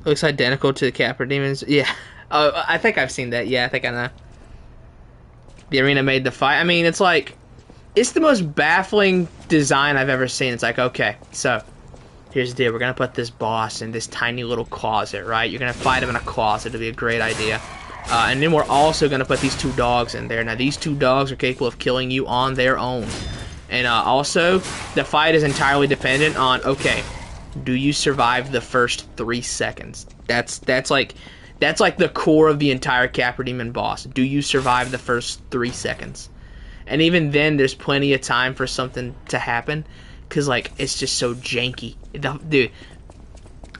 Looks identical to the Capra Demons. Yeah. Oh, I think I've seen that. Yeah, I think I know. The arena made the fight. I mean, it's like, it's the most baffling design I've ever seen. It's like, okay, so here's the deal. We're going to put this boss in this tiny little closet, right? You're going to fight him in a closet. It'll be a great idea. And then we're also going to put these 2 dogs in there. Now, these 2 dogs are capable of killing you on their own. And also, the fight is entirely dependent on, okay, do you survive the first 3 seconds? That's like the core of the entire Capra Demon boss. Do you survive the first 3 seconds? And even then, there's plenty of time for something to happen, because like, it's just so janky. Dude,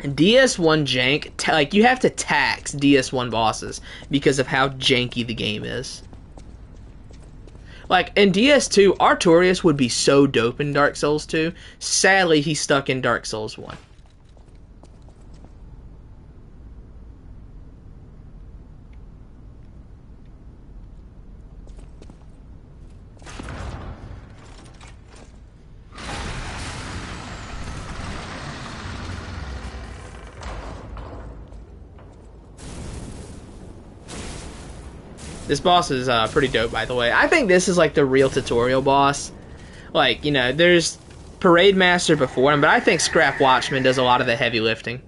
DS1 jank, like, you have to tax DS1 bosses because of how janky the game is. Like, in DS2, Artorias would be so dope in Dark Souls 2. Sadly, he's stuck in Dark Souls 1. This boss is pretty dope, by the way. I think this is like the real tutorial boss. Like, you know, there's Parade Master before him, but I think Scrap Watchman does a lot of the heavy lifting.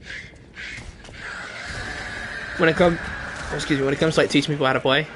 When it comes to like teaching people how to play.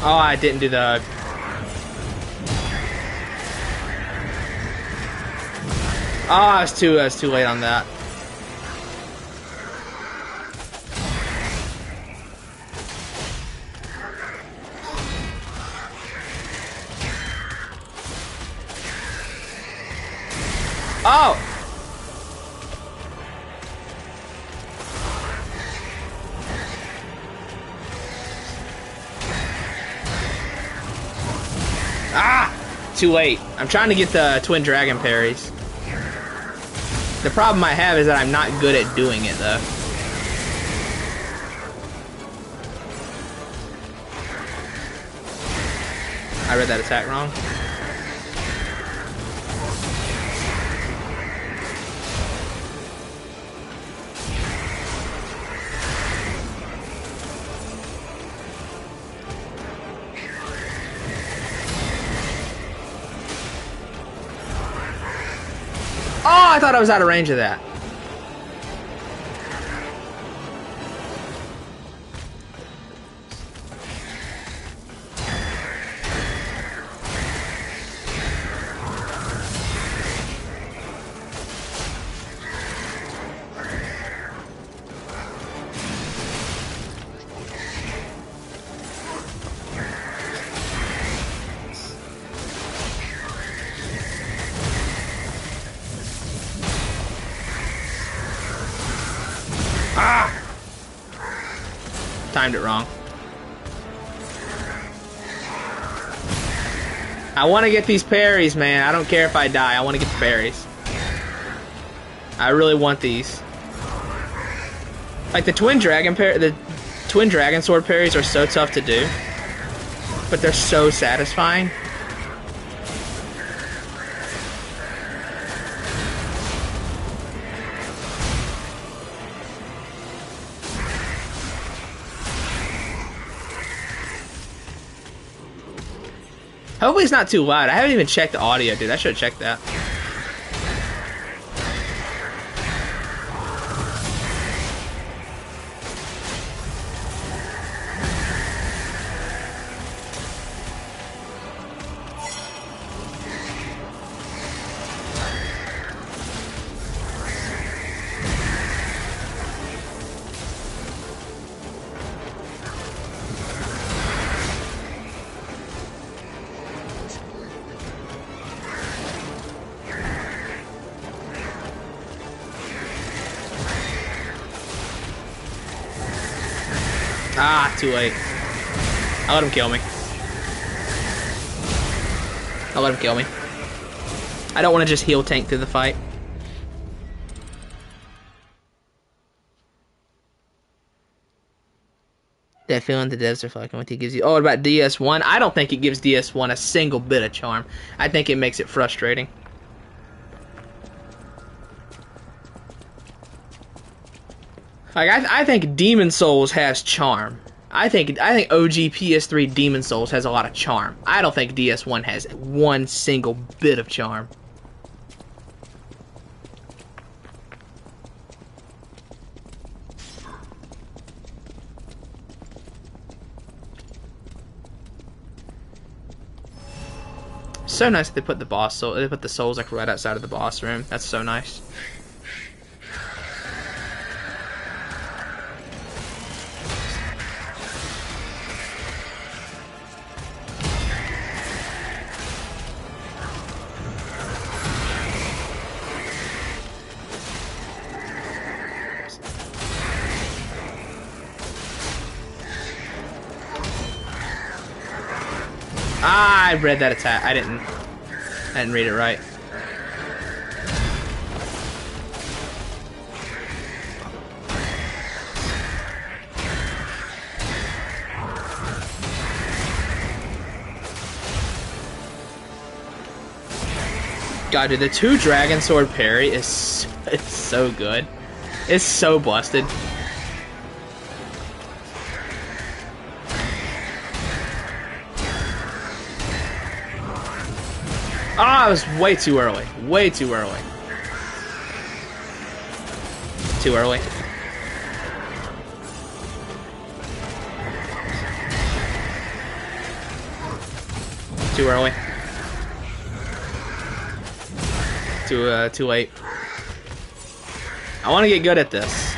Oh, I didn't do the... Oh, I was too late on that. Oh! Ah! Too late. I'm trying to get the twin dragon parries. The problem I have is that I'm not good at doing it, though. I read that attack wrong. Oh, I thought I was out of range of that. Ah! Timed it wrong. I want to get these parries, man. I don't care if I die. I want to get the parries. I really want these. Like the twin dragon sword parries are so tough to do, but they're so satisfying. Hopefully it's not too loud. I haven't even checked the audio, dude. I should have checked that. Ah, too late. I'll let him kill me. I'll let him kill me. I don't want to just heal tank through the fight. That feeling the devs are fucking with you gives you... Oh, what about DS1? I don't think it gives DS1 a single bit of charm. I think it makes it frustrating. Like, I think Demon Souls has charm. I think OG PS3 Demon Souls has a lot of charm. I don't think DS1 has one single bit of charm. So nice that they put they put the souls like right outside of the boss room. That's so nice. Ah, I read that attack. I didn't read it right. God, dude, the two dragon sword parry is it's so good. It's so busted. Ah, I was way too early. Way too early. Too early. Too early. Too late. I want to get good at this.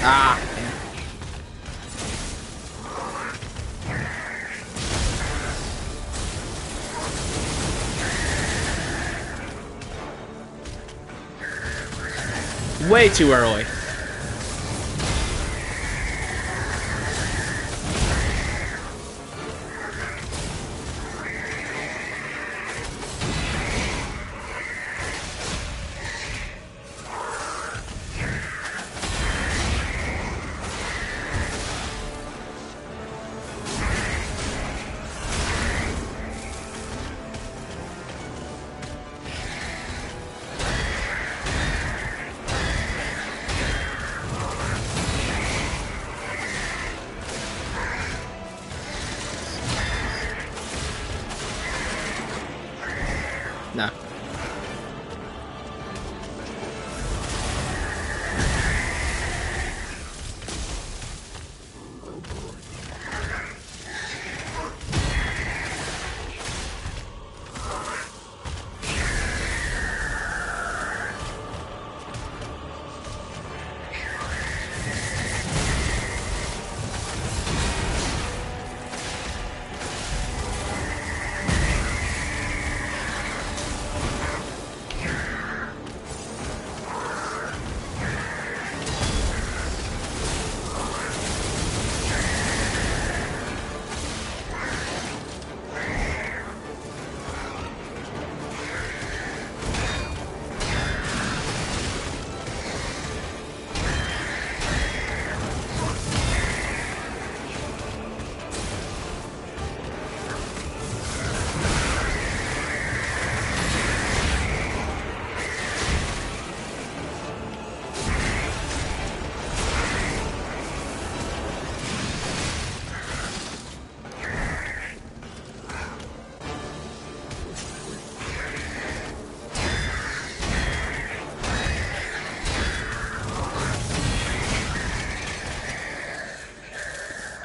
Ah. Way too early. No.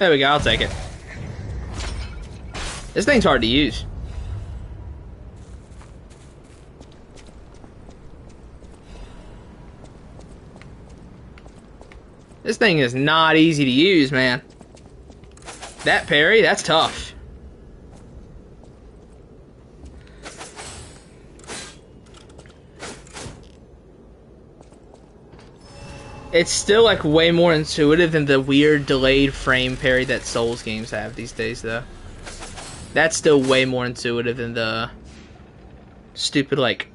There we go, I'll take it. This thing's hard to use. This thing is not easy to use, man. That parry, that's tough. It's still like way more intuitive than the weird delayed frame parry that Souls games have these days, though. That's still way more intuitive than the stupid like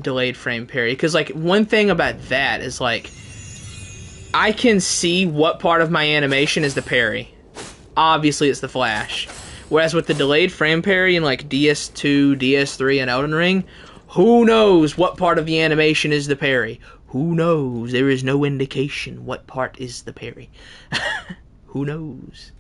delayed frame parry. Because like one thing about that is like I can see what part of my animation is the parry. Obviously, it's the flash. Whereas with the delayed frame parry in like DS2, DS3, and Elden Ring, who knows what part of the animation is the parry? Who knows? There is no indication what part is the parry. Who knows?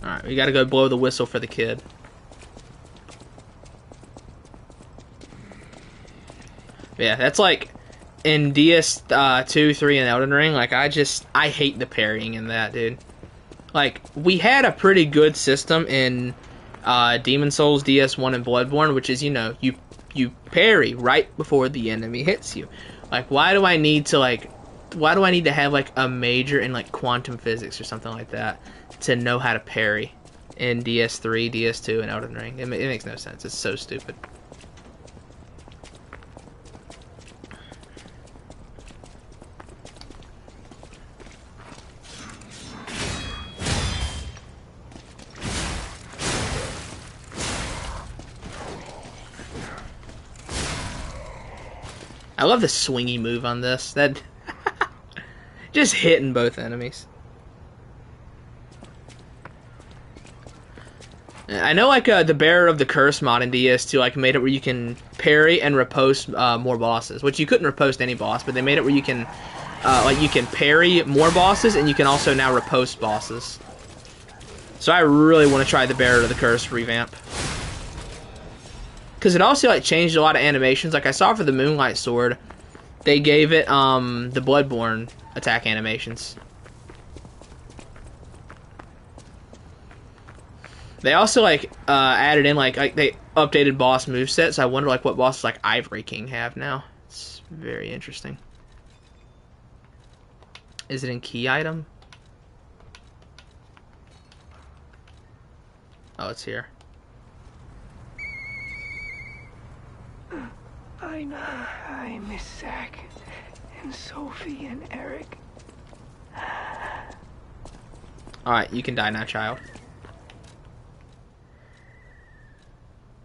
Alright, we gotta go blow the whistle for the kid. Yeah, that's like in DS2, 3, and Elden Ring. Like, I hate the parrying in that, dude. Like, we had a pretty good system in Demon Souls, DS1, and Bloodborne, which is, you know, you parry right before the enemy hits you. Like, why do I need to, like, why do I need to have like a major in like quantum physics or something like that to know how to parry in DS3, DS2, and Elden Ring? It makes no sense. It's so stupid. I love the swingy move on this. That just hitting both enemies. I know, like the Bearer of the Curse mod in DS2, like made it where you can parry and riposte more bosses, which you couldn't riposte any boss, but they made it where you can, like you can parry more bosses and you can also now riposte bosses. So I really want to try the Bearer of the Curse revamp. Because it also like changed a lot of animations. Like I saw for the Moonlight Sword, they gave it the Bloodborne attack animations. They also like added in like they updated boss movesets. So I wonder like what bosses like Ivory King have now. It's very interesting. Is it in key item? Oh, it's here. I know. Hi, Miss Zack, and Sophie, and Eric. Alright, you can die now, child.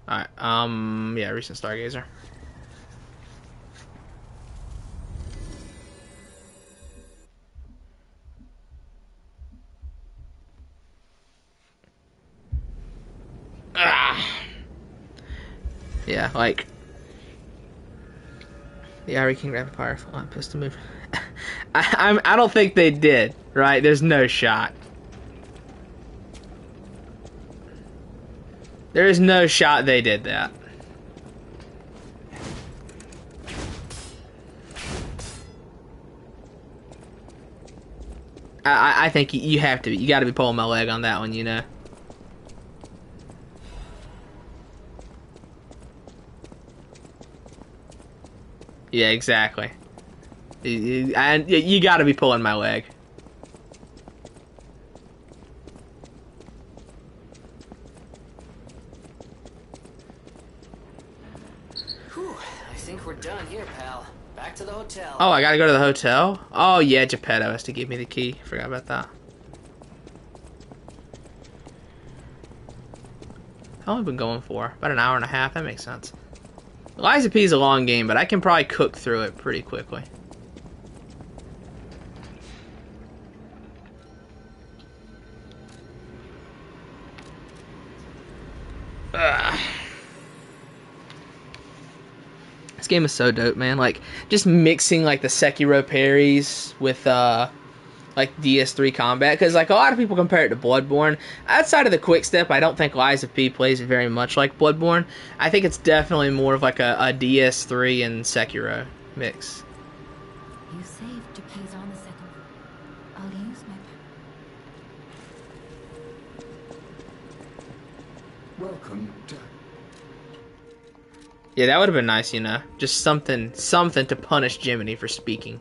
Alright, yeah, recent Stargazer. Ah! Yeah, like... The Ivory King Rapid Powerful on pistol move. I don't think they did, right? There's no shot. There is no shot they did that. I think you have to. You got to be pulling my leg on that one, you know. Yeah, exactly. And you got to be pulling my leg. Whew, I think we're done here, pal. Back to the hotel. Oh, I gotta go to the hotel? Oh, yeah, Geppetto has to give me the key. Forgot about that. How long have I been going for? About an hour and a half. That makes sense. Lies of P is a long game, but I can probably cook through it pretty quickly. Ugh. This game is so dope, man. Like, just mixing, like, the Sekiro parries with, like, DS3 combat. Because, like, a lot of people compare it to Bloodborne. Outside of the quick step, I don't think Lies of P plays very much like Bloodborne. I think it's definitely more of, like, a DS3 and Sekiro mix. You saved Japanese on the second. I'll use my... Welcome to... Yeah, that would have been nice, you know. Just something to punish Jiminy for speaking.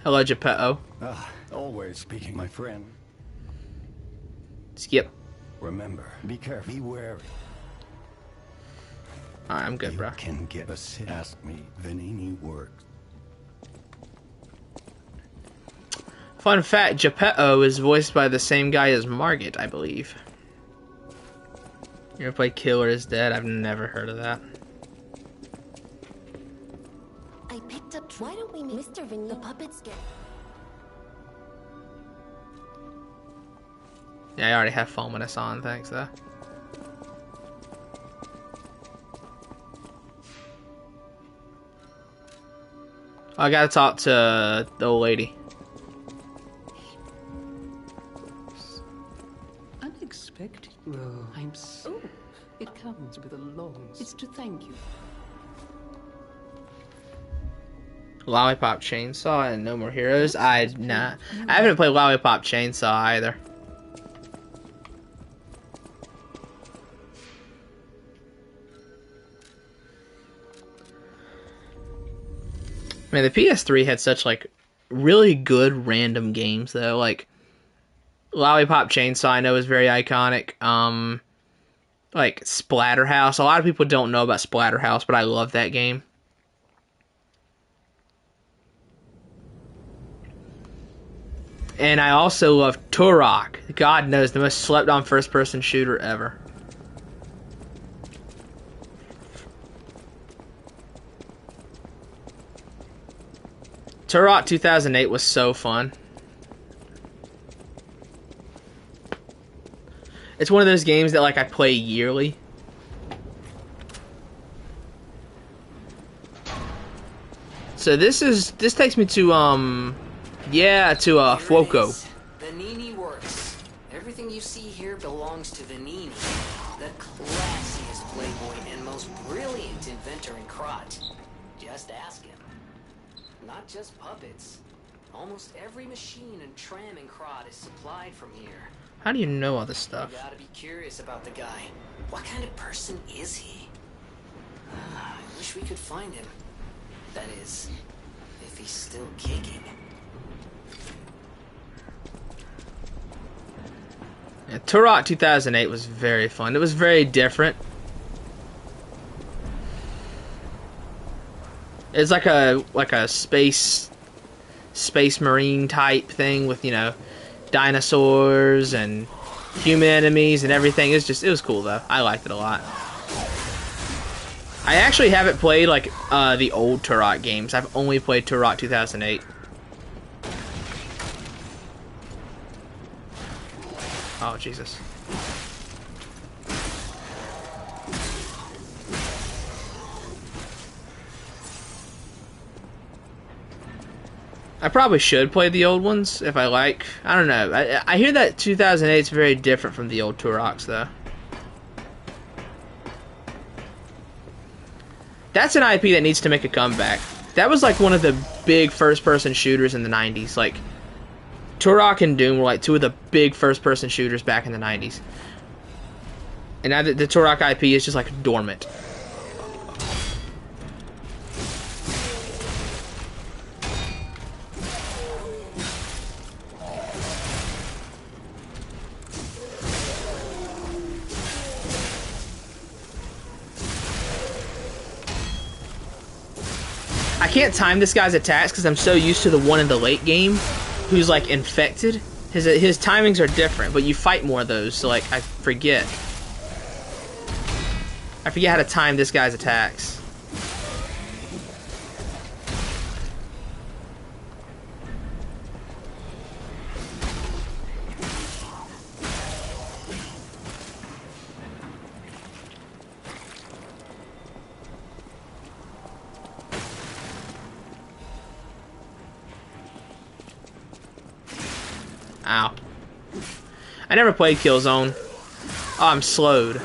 Hello, Geppetto. Ah, always speaking, my friend. Skip. Remember, be careful, be wary. Alright, I'm good, bro. You can get a ask me. Vanini works. Fun fact, Geppetto is voiced by the same guy as Margit, I believe. You ever play Killer is Dead? I've never heard of that. I picked up. Why don't we meet Mr. Vinny? The puppets get. Yeah, I already have fun with this on, thanks though. I gotta talk to the old lady. Unexpected. No. I'm so... It comes with a long... It's to thank you. Lollipop Chainsaw and No More Heroes. I haven't played Lollipop Chainsaw either. Man, the PS3 had such like really good random games though. Like Lollipop Chainsaw, I know is very iconic. Like Splatterhouse. A lot of people don't know about Splatterhouse, but I love that game. And I also love Turok. God knows, the most slept on first person shooter ever. Turok 2008 was so fun. It's one of those games that like I play yearly. So this takes me to Fuoco. Vanini Works. Everything you see here belongs to Vanini, the classiest playboy and most brilliant inventor in Krot. Just ask him. Not just puppets. Almost every machine and tram in Krot is supplied from here. How do you know all this stuff? You gotta be curious about the guy. What kind of person is he? I wish we could find him. That is, if he's still kicking. Yeah, Turok 2008 was very fun. It was very different. It's like a space marine type thing with, you know, dinosaurs and human enemies and everything. It was cool though. I liked it a lot. I actually haven't played like the old Turok games. I've only played Turok 2008. Oh Jesus. I probably should play the old ones if I like. I don't know. I hear that 2008 is very different from the old Turoks, though. That's an IP that needs to make a comeback. That was like one of the big first-person shooters in the 90s. Like, Turok and Doom were like two of the big first-person shooters back in the 90s. And now the Turok IP is just like dormant. I can't time this guy's attacks because I'm so used to the one in the late game who's like infected. His timings are different, but you fight more of those, so like I forget how to time this guy's attacks. Ow. I never played Killzone. Oh, I'm slowed.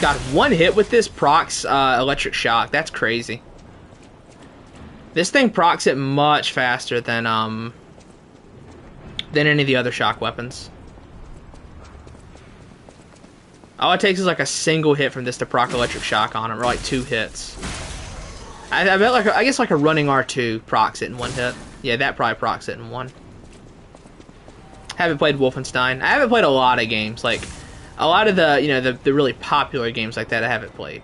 Got one hit with this procs electric shock. That's crazy. This thing procs it much faster than any of the other shock weapons. All it takes is like a single hit from this to proc electric shock on him, or like 2 hits. I bet I guess like a running R2 procs it in 1 hit. Yeah, that probably procs it in 1. Haven't played Wolfenstein. I haven't played a lot of games, like a lot of the the really popular games like that I haven't played.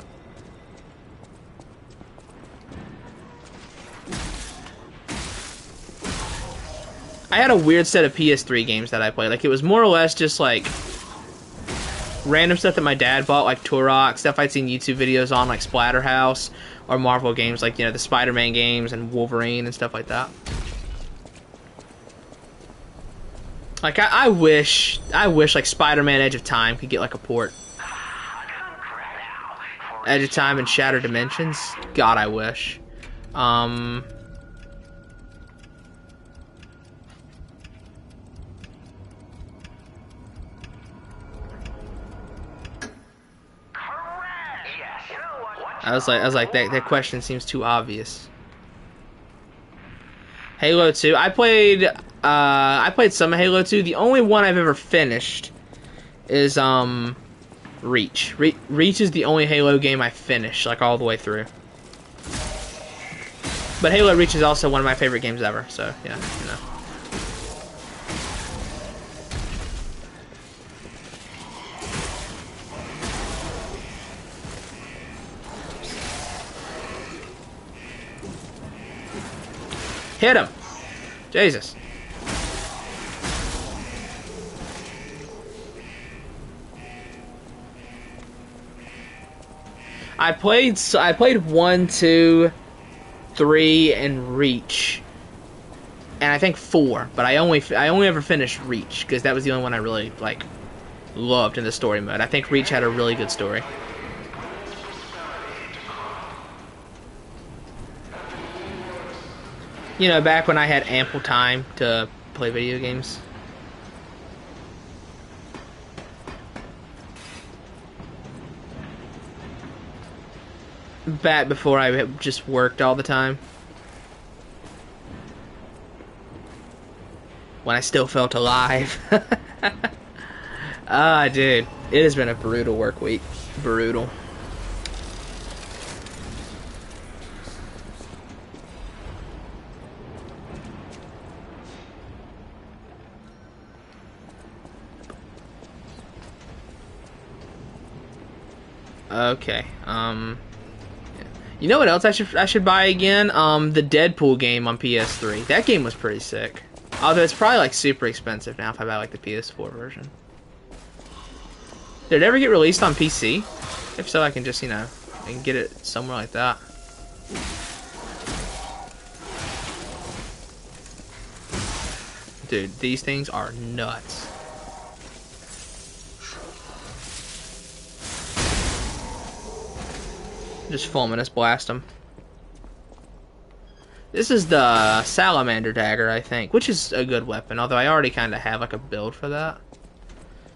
I had a weird set of PS3 games that I played. Like, it was more or less just, like, random stuff that my dad bought, like Turok, stuff I'd seen YouTube videos on, like Splatterhouse, or Marvel games, like, you know, the Spider-Man games and Wolverine and stuff like that. Like, I wish, like, Spider-Man Edge of Time could get, like, a port. For Edge of Time and Shattered Dimensions. God, I wish. I was like, that question seems too obvious. Halo 2. I played some of Halo 2. The only one I've ever finished is Reach. Reach is the only Halo game I finished, like, all the way through. But Halo Reach is also one of my favorite games ever, so yeah, you know. Hit him! Jesus. I played 1, 2, 3, and Reach, and I think 4. But I only ever finished Reach because that was the only one I really like loved in the story mode. I think Reach had a really good story. You know, back when I had ample time to play video games. Back before I just worked all the time. When I still felt alive. Ah, dude. It has been a brutal work week. Brutal. Okay. You know what else I should buy again? The Deadpool game on PS3. That game was pretty sick. Although it's probably like super expensive now if I buy like the PS4 version. Did it ever get released on PC? If so, I can just, you know, I can get it somewhere like that. Dude, these things are nuts. Just fulminous blast them. This is the Salamander Dagger, I think, which is a good weapon, although I already kind of have like a build for that.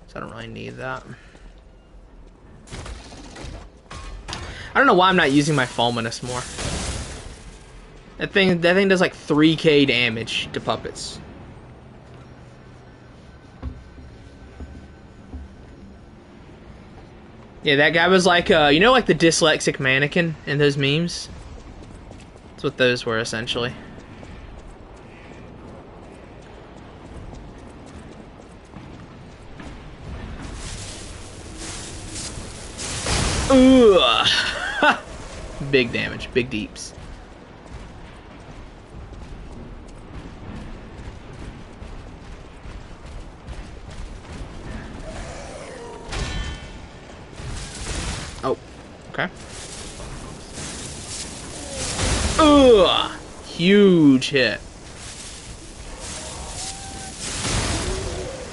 So I don't really need that. I don't know why I'm not using my fulminous more. That thing does like 3k damage to puppets. Yeah, that guy was like, you know, like the dyslexic mannequin in those memes? That's what those were, essentially. Ugh. Big damage, big deeps. Oh, okay. Ugh! Huge hit.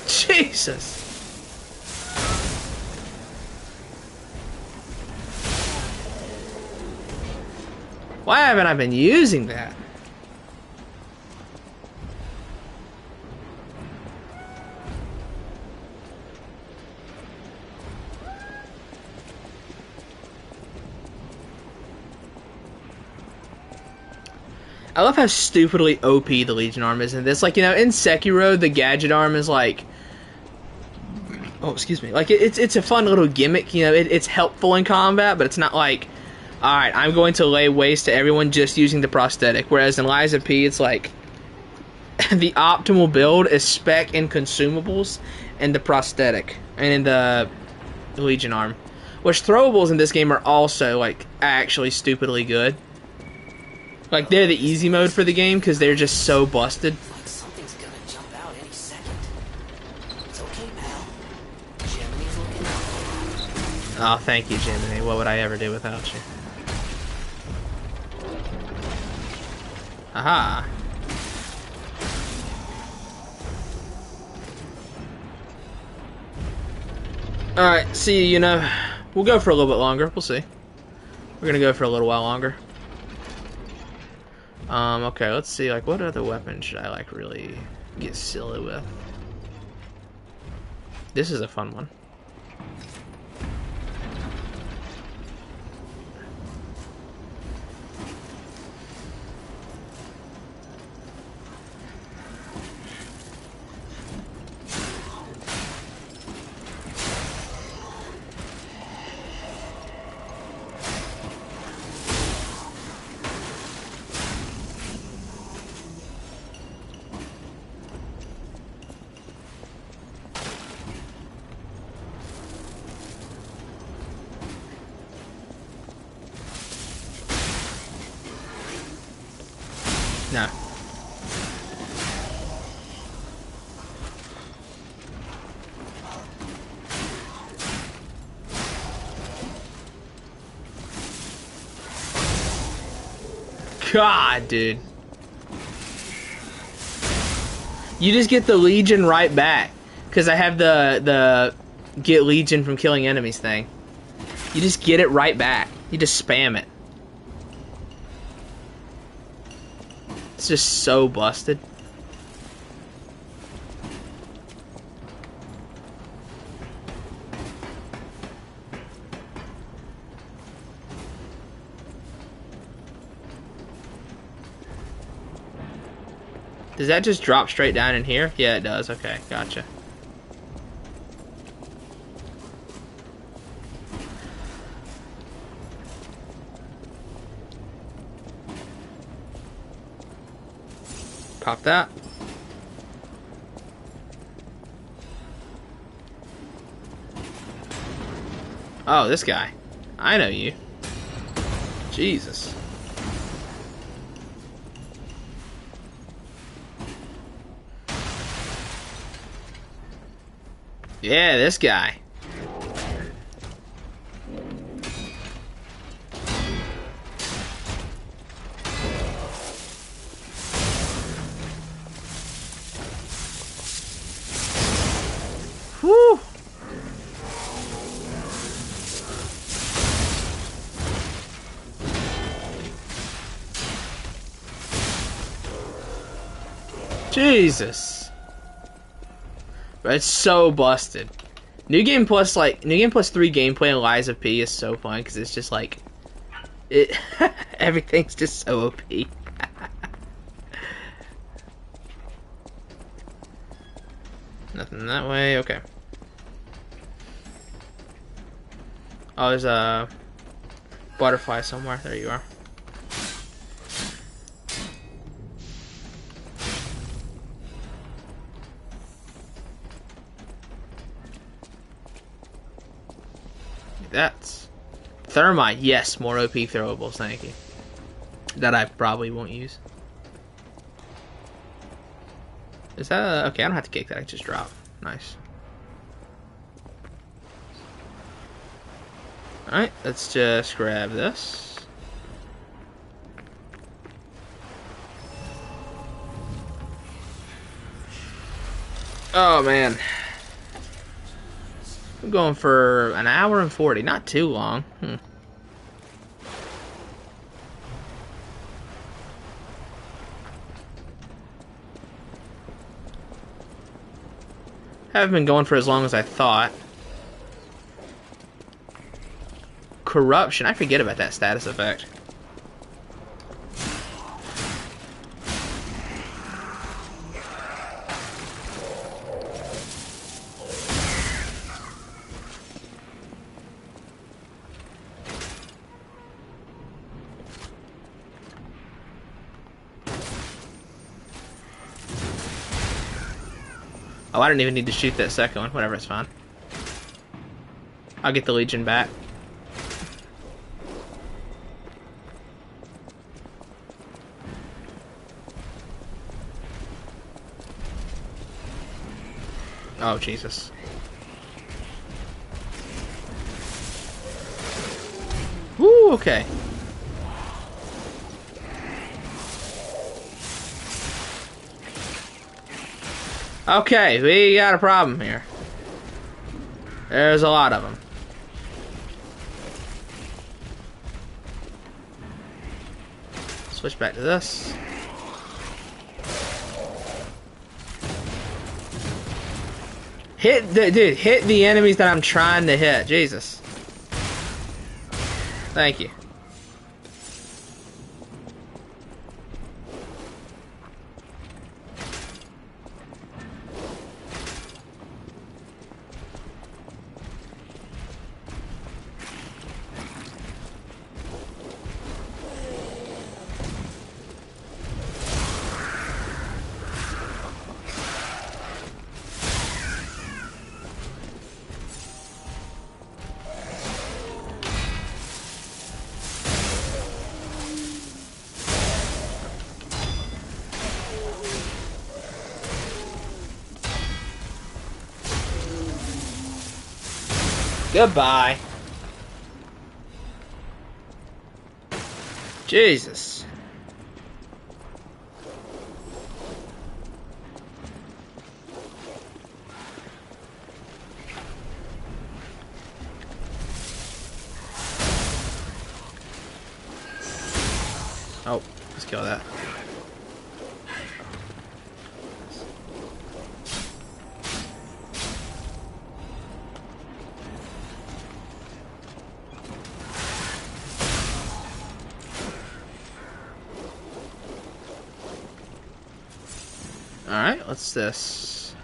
Jesus! Why haven't I been using that? I love how stupidly OP the Legion arm is in this. Like, you know, in Sekiro, the gadget arm is like... Oh, excuse me. Like, it's a fun little gimmick, you know, it's helpful in combat, but it's not like, alright, I'm going to lay waste to everyone just using the prosthetic. Whereas in Lies of P, it's like, the optimal build is spec and consumables and the prosthetic. And in the Legion arm. Which throwables in this game are also, like, actually stupidly good. Like, they're the easy mode for the game because they're just so busted. Like something's gonna jump out any second. It's okay, pal. Jiminy's looking out. Oh, thank you, Jiminy. What would I ever do without you? Aha. Alright, see, you know, we'll go for a little bit longer. We'll see. We're gonna go for a little while longer. Okay, let's see, like, what other weapon should I, like, really get silly with? This is a fun one. No. God, dude. You just get the Legion right back. Because I have the get Legion from killing enemies thing. You just get it right back. You just spam it. It's just so busted. Does that just drop straight down in here? Yeah, it does. Okay, gotcha. Pop that. Oh, this guy. I know you. Jesus. Yeah, this guy. Whew. Jesus. But it's so busted. New Game Plus 3 gameplay in Lies of P is so fun because it's just like it everything's just so OP. Nothing that way, okay. Oh, there's a butterfly somewhere. There you are. That's thermite. Yes, more OP throwables. Thank you. That I probably won't use. Is that okay? I don't have to kick that. I just drop. Nice. All right, let's just grab this. Oh man. I'm going for an hour and 40, not too long. Haven't been going for as long as I thought. Corruption, I forget about that status effect. Oh, I didn't even need to shoot that second one. Whatever, it's fine. I'll get the Legion back. Oh, Jesus. Woo, okay. Okay, we got a problem here. There's a lot of them. Switch back to this. Hit the enemies that I'm trying to hit. Jesus. Thank you. Goodbye. Jesus. Oh, let's kill that. Alright, what's this?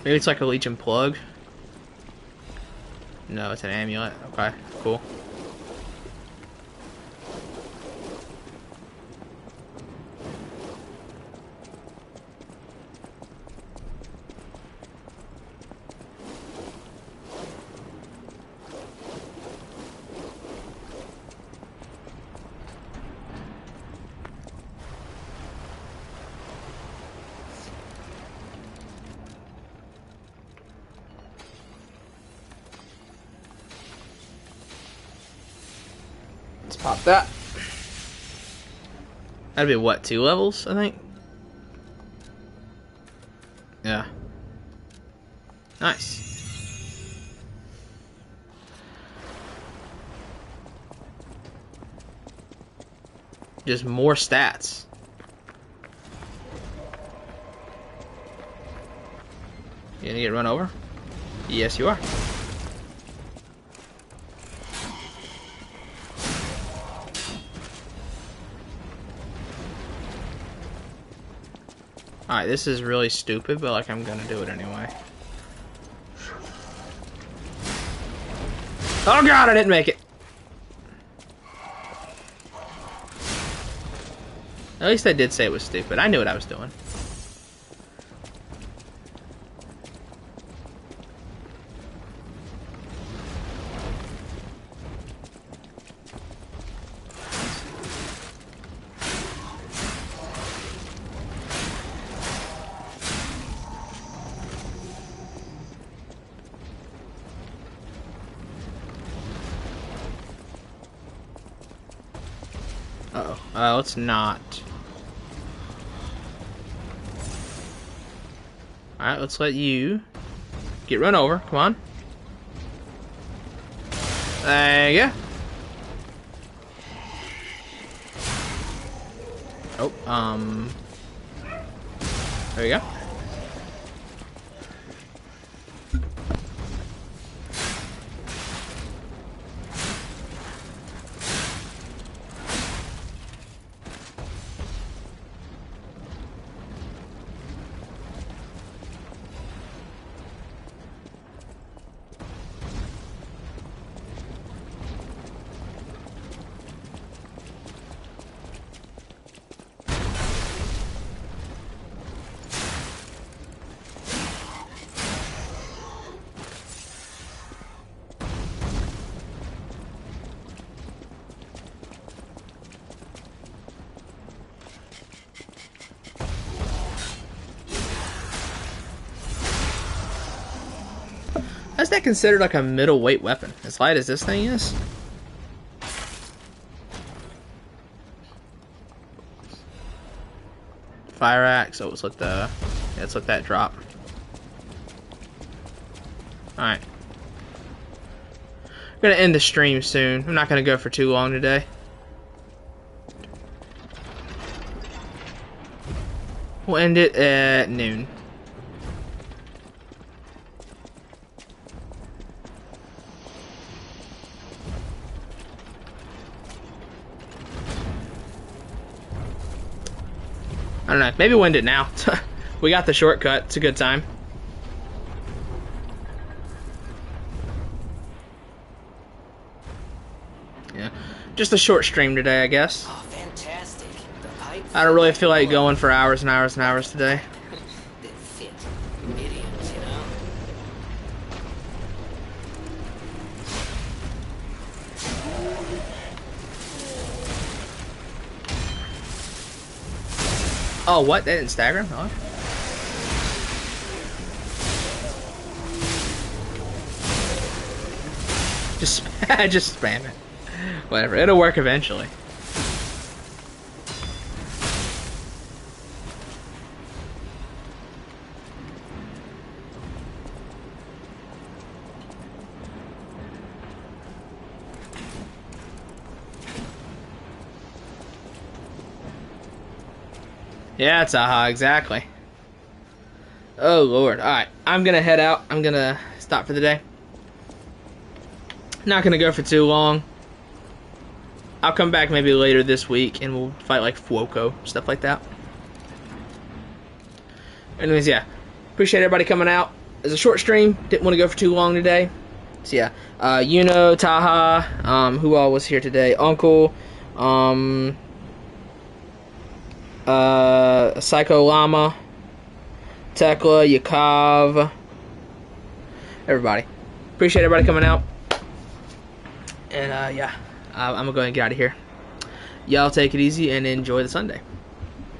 Maybe it's like a Legion plug. No, it's an amulet. Okay, cool. Let's pop that. That'd be what, 2 levels, I think? Yeah. Nice. Just more stats. You gonna get run over? Yes, you are. Alright, this is really stupid, but like I'm gonna do it anyway. Oh god, I didn't make it! At least I did say it was stupid. I knew what I was doing. Uh-oh. Let's not. Alright, let's let you get run over. Come on. There you go. Oh, there you go. How's that considered like a middleweight weapon? As light as this thing is? Fire axe. Oh, let's let the let's let that drop. Alright. I'm gonna end the stream soon. I'm not gonna go for too long today. We'll end it at noon. I don't know. Maybe we'll end it now. We got the shortcut. It's a good time. Yeah. Just a short stream today, I guess. Oh, fantastic. The pipe I don't really feel like going for hours and hours and hours today. that fit. Idioms, you know? Oh, what? They didn't stagger him? Oh. Just spam it. Whatever. It'll work eventually. Yeah, it's aha, exactly. Oh, Lord. Alright, I'm gonna head out. I'm gonna stop for the day. Not gonna go for too long. I'll come back maybe later this week and we'll fight like Fuoco, stuff like that. Anyways, yeah. Appreciate everybody coming out. It's a short stream. Didn't want to go for too long today. So yeah. Yuno, Taha, who all was here today? Uncle, Psycho Llama, Tekla, Yakov, everybody. Appreciate everybody coming out. And yeah, I'm gonna go ahead and get out of here. Y'all take it easy and enjoy the Sunday.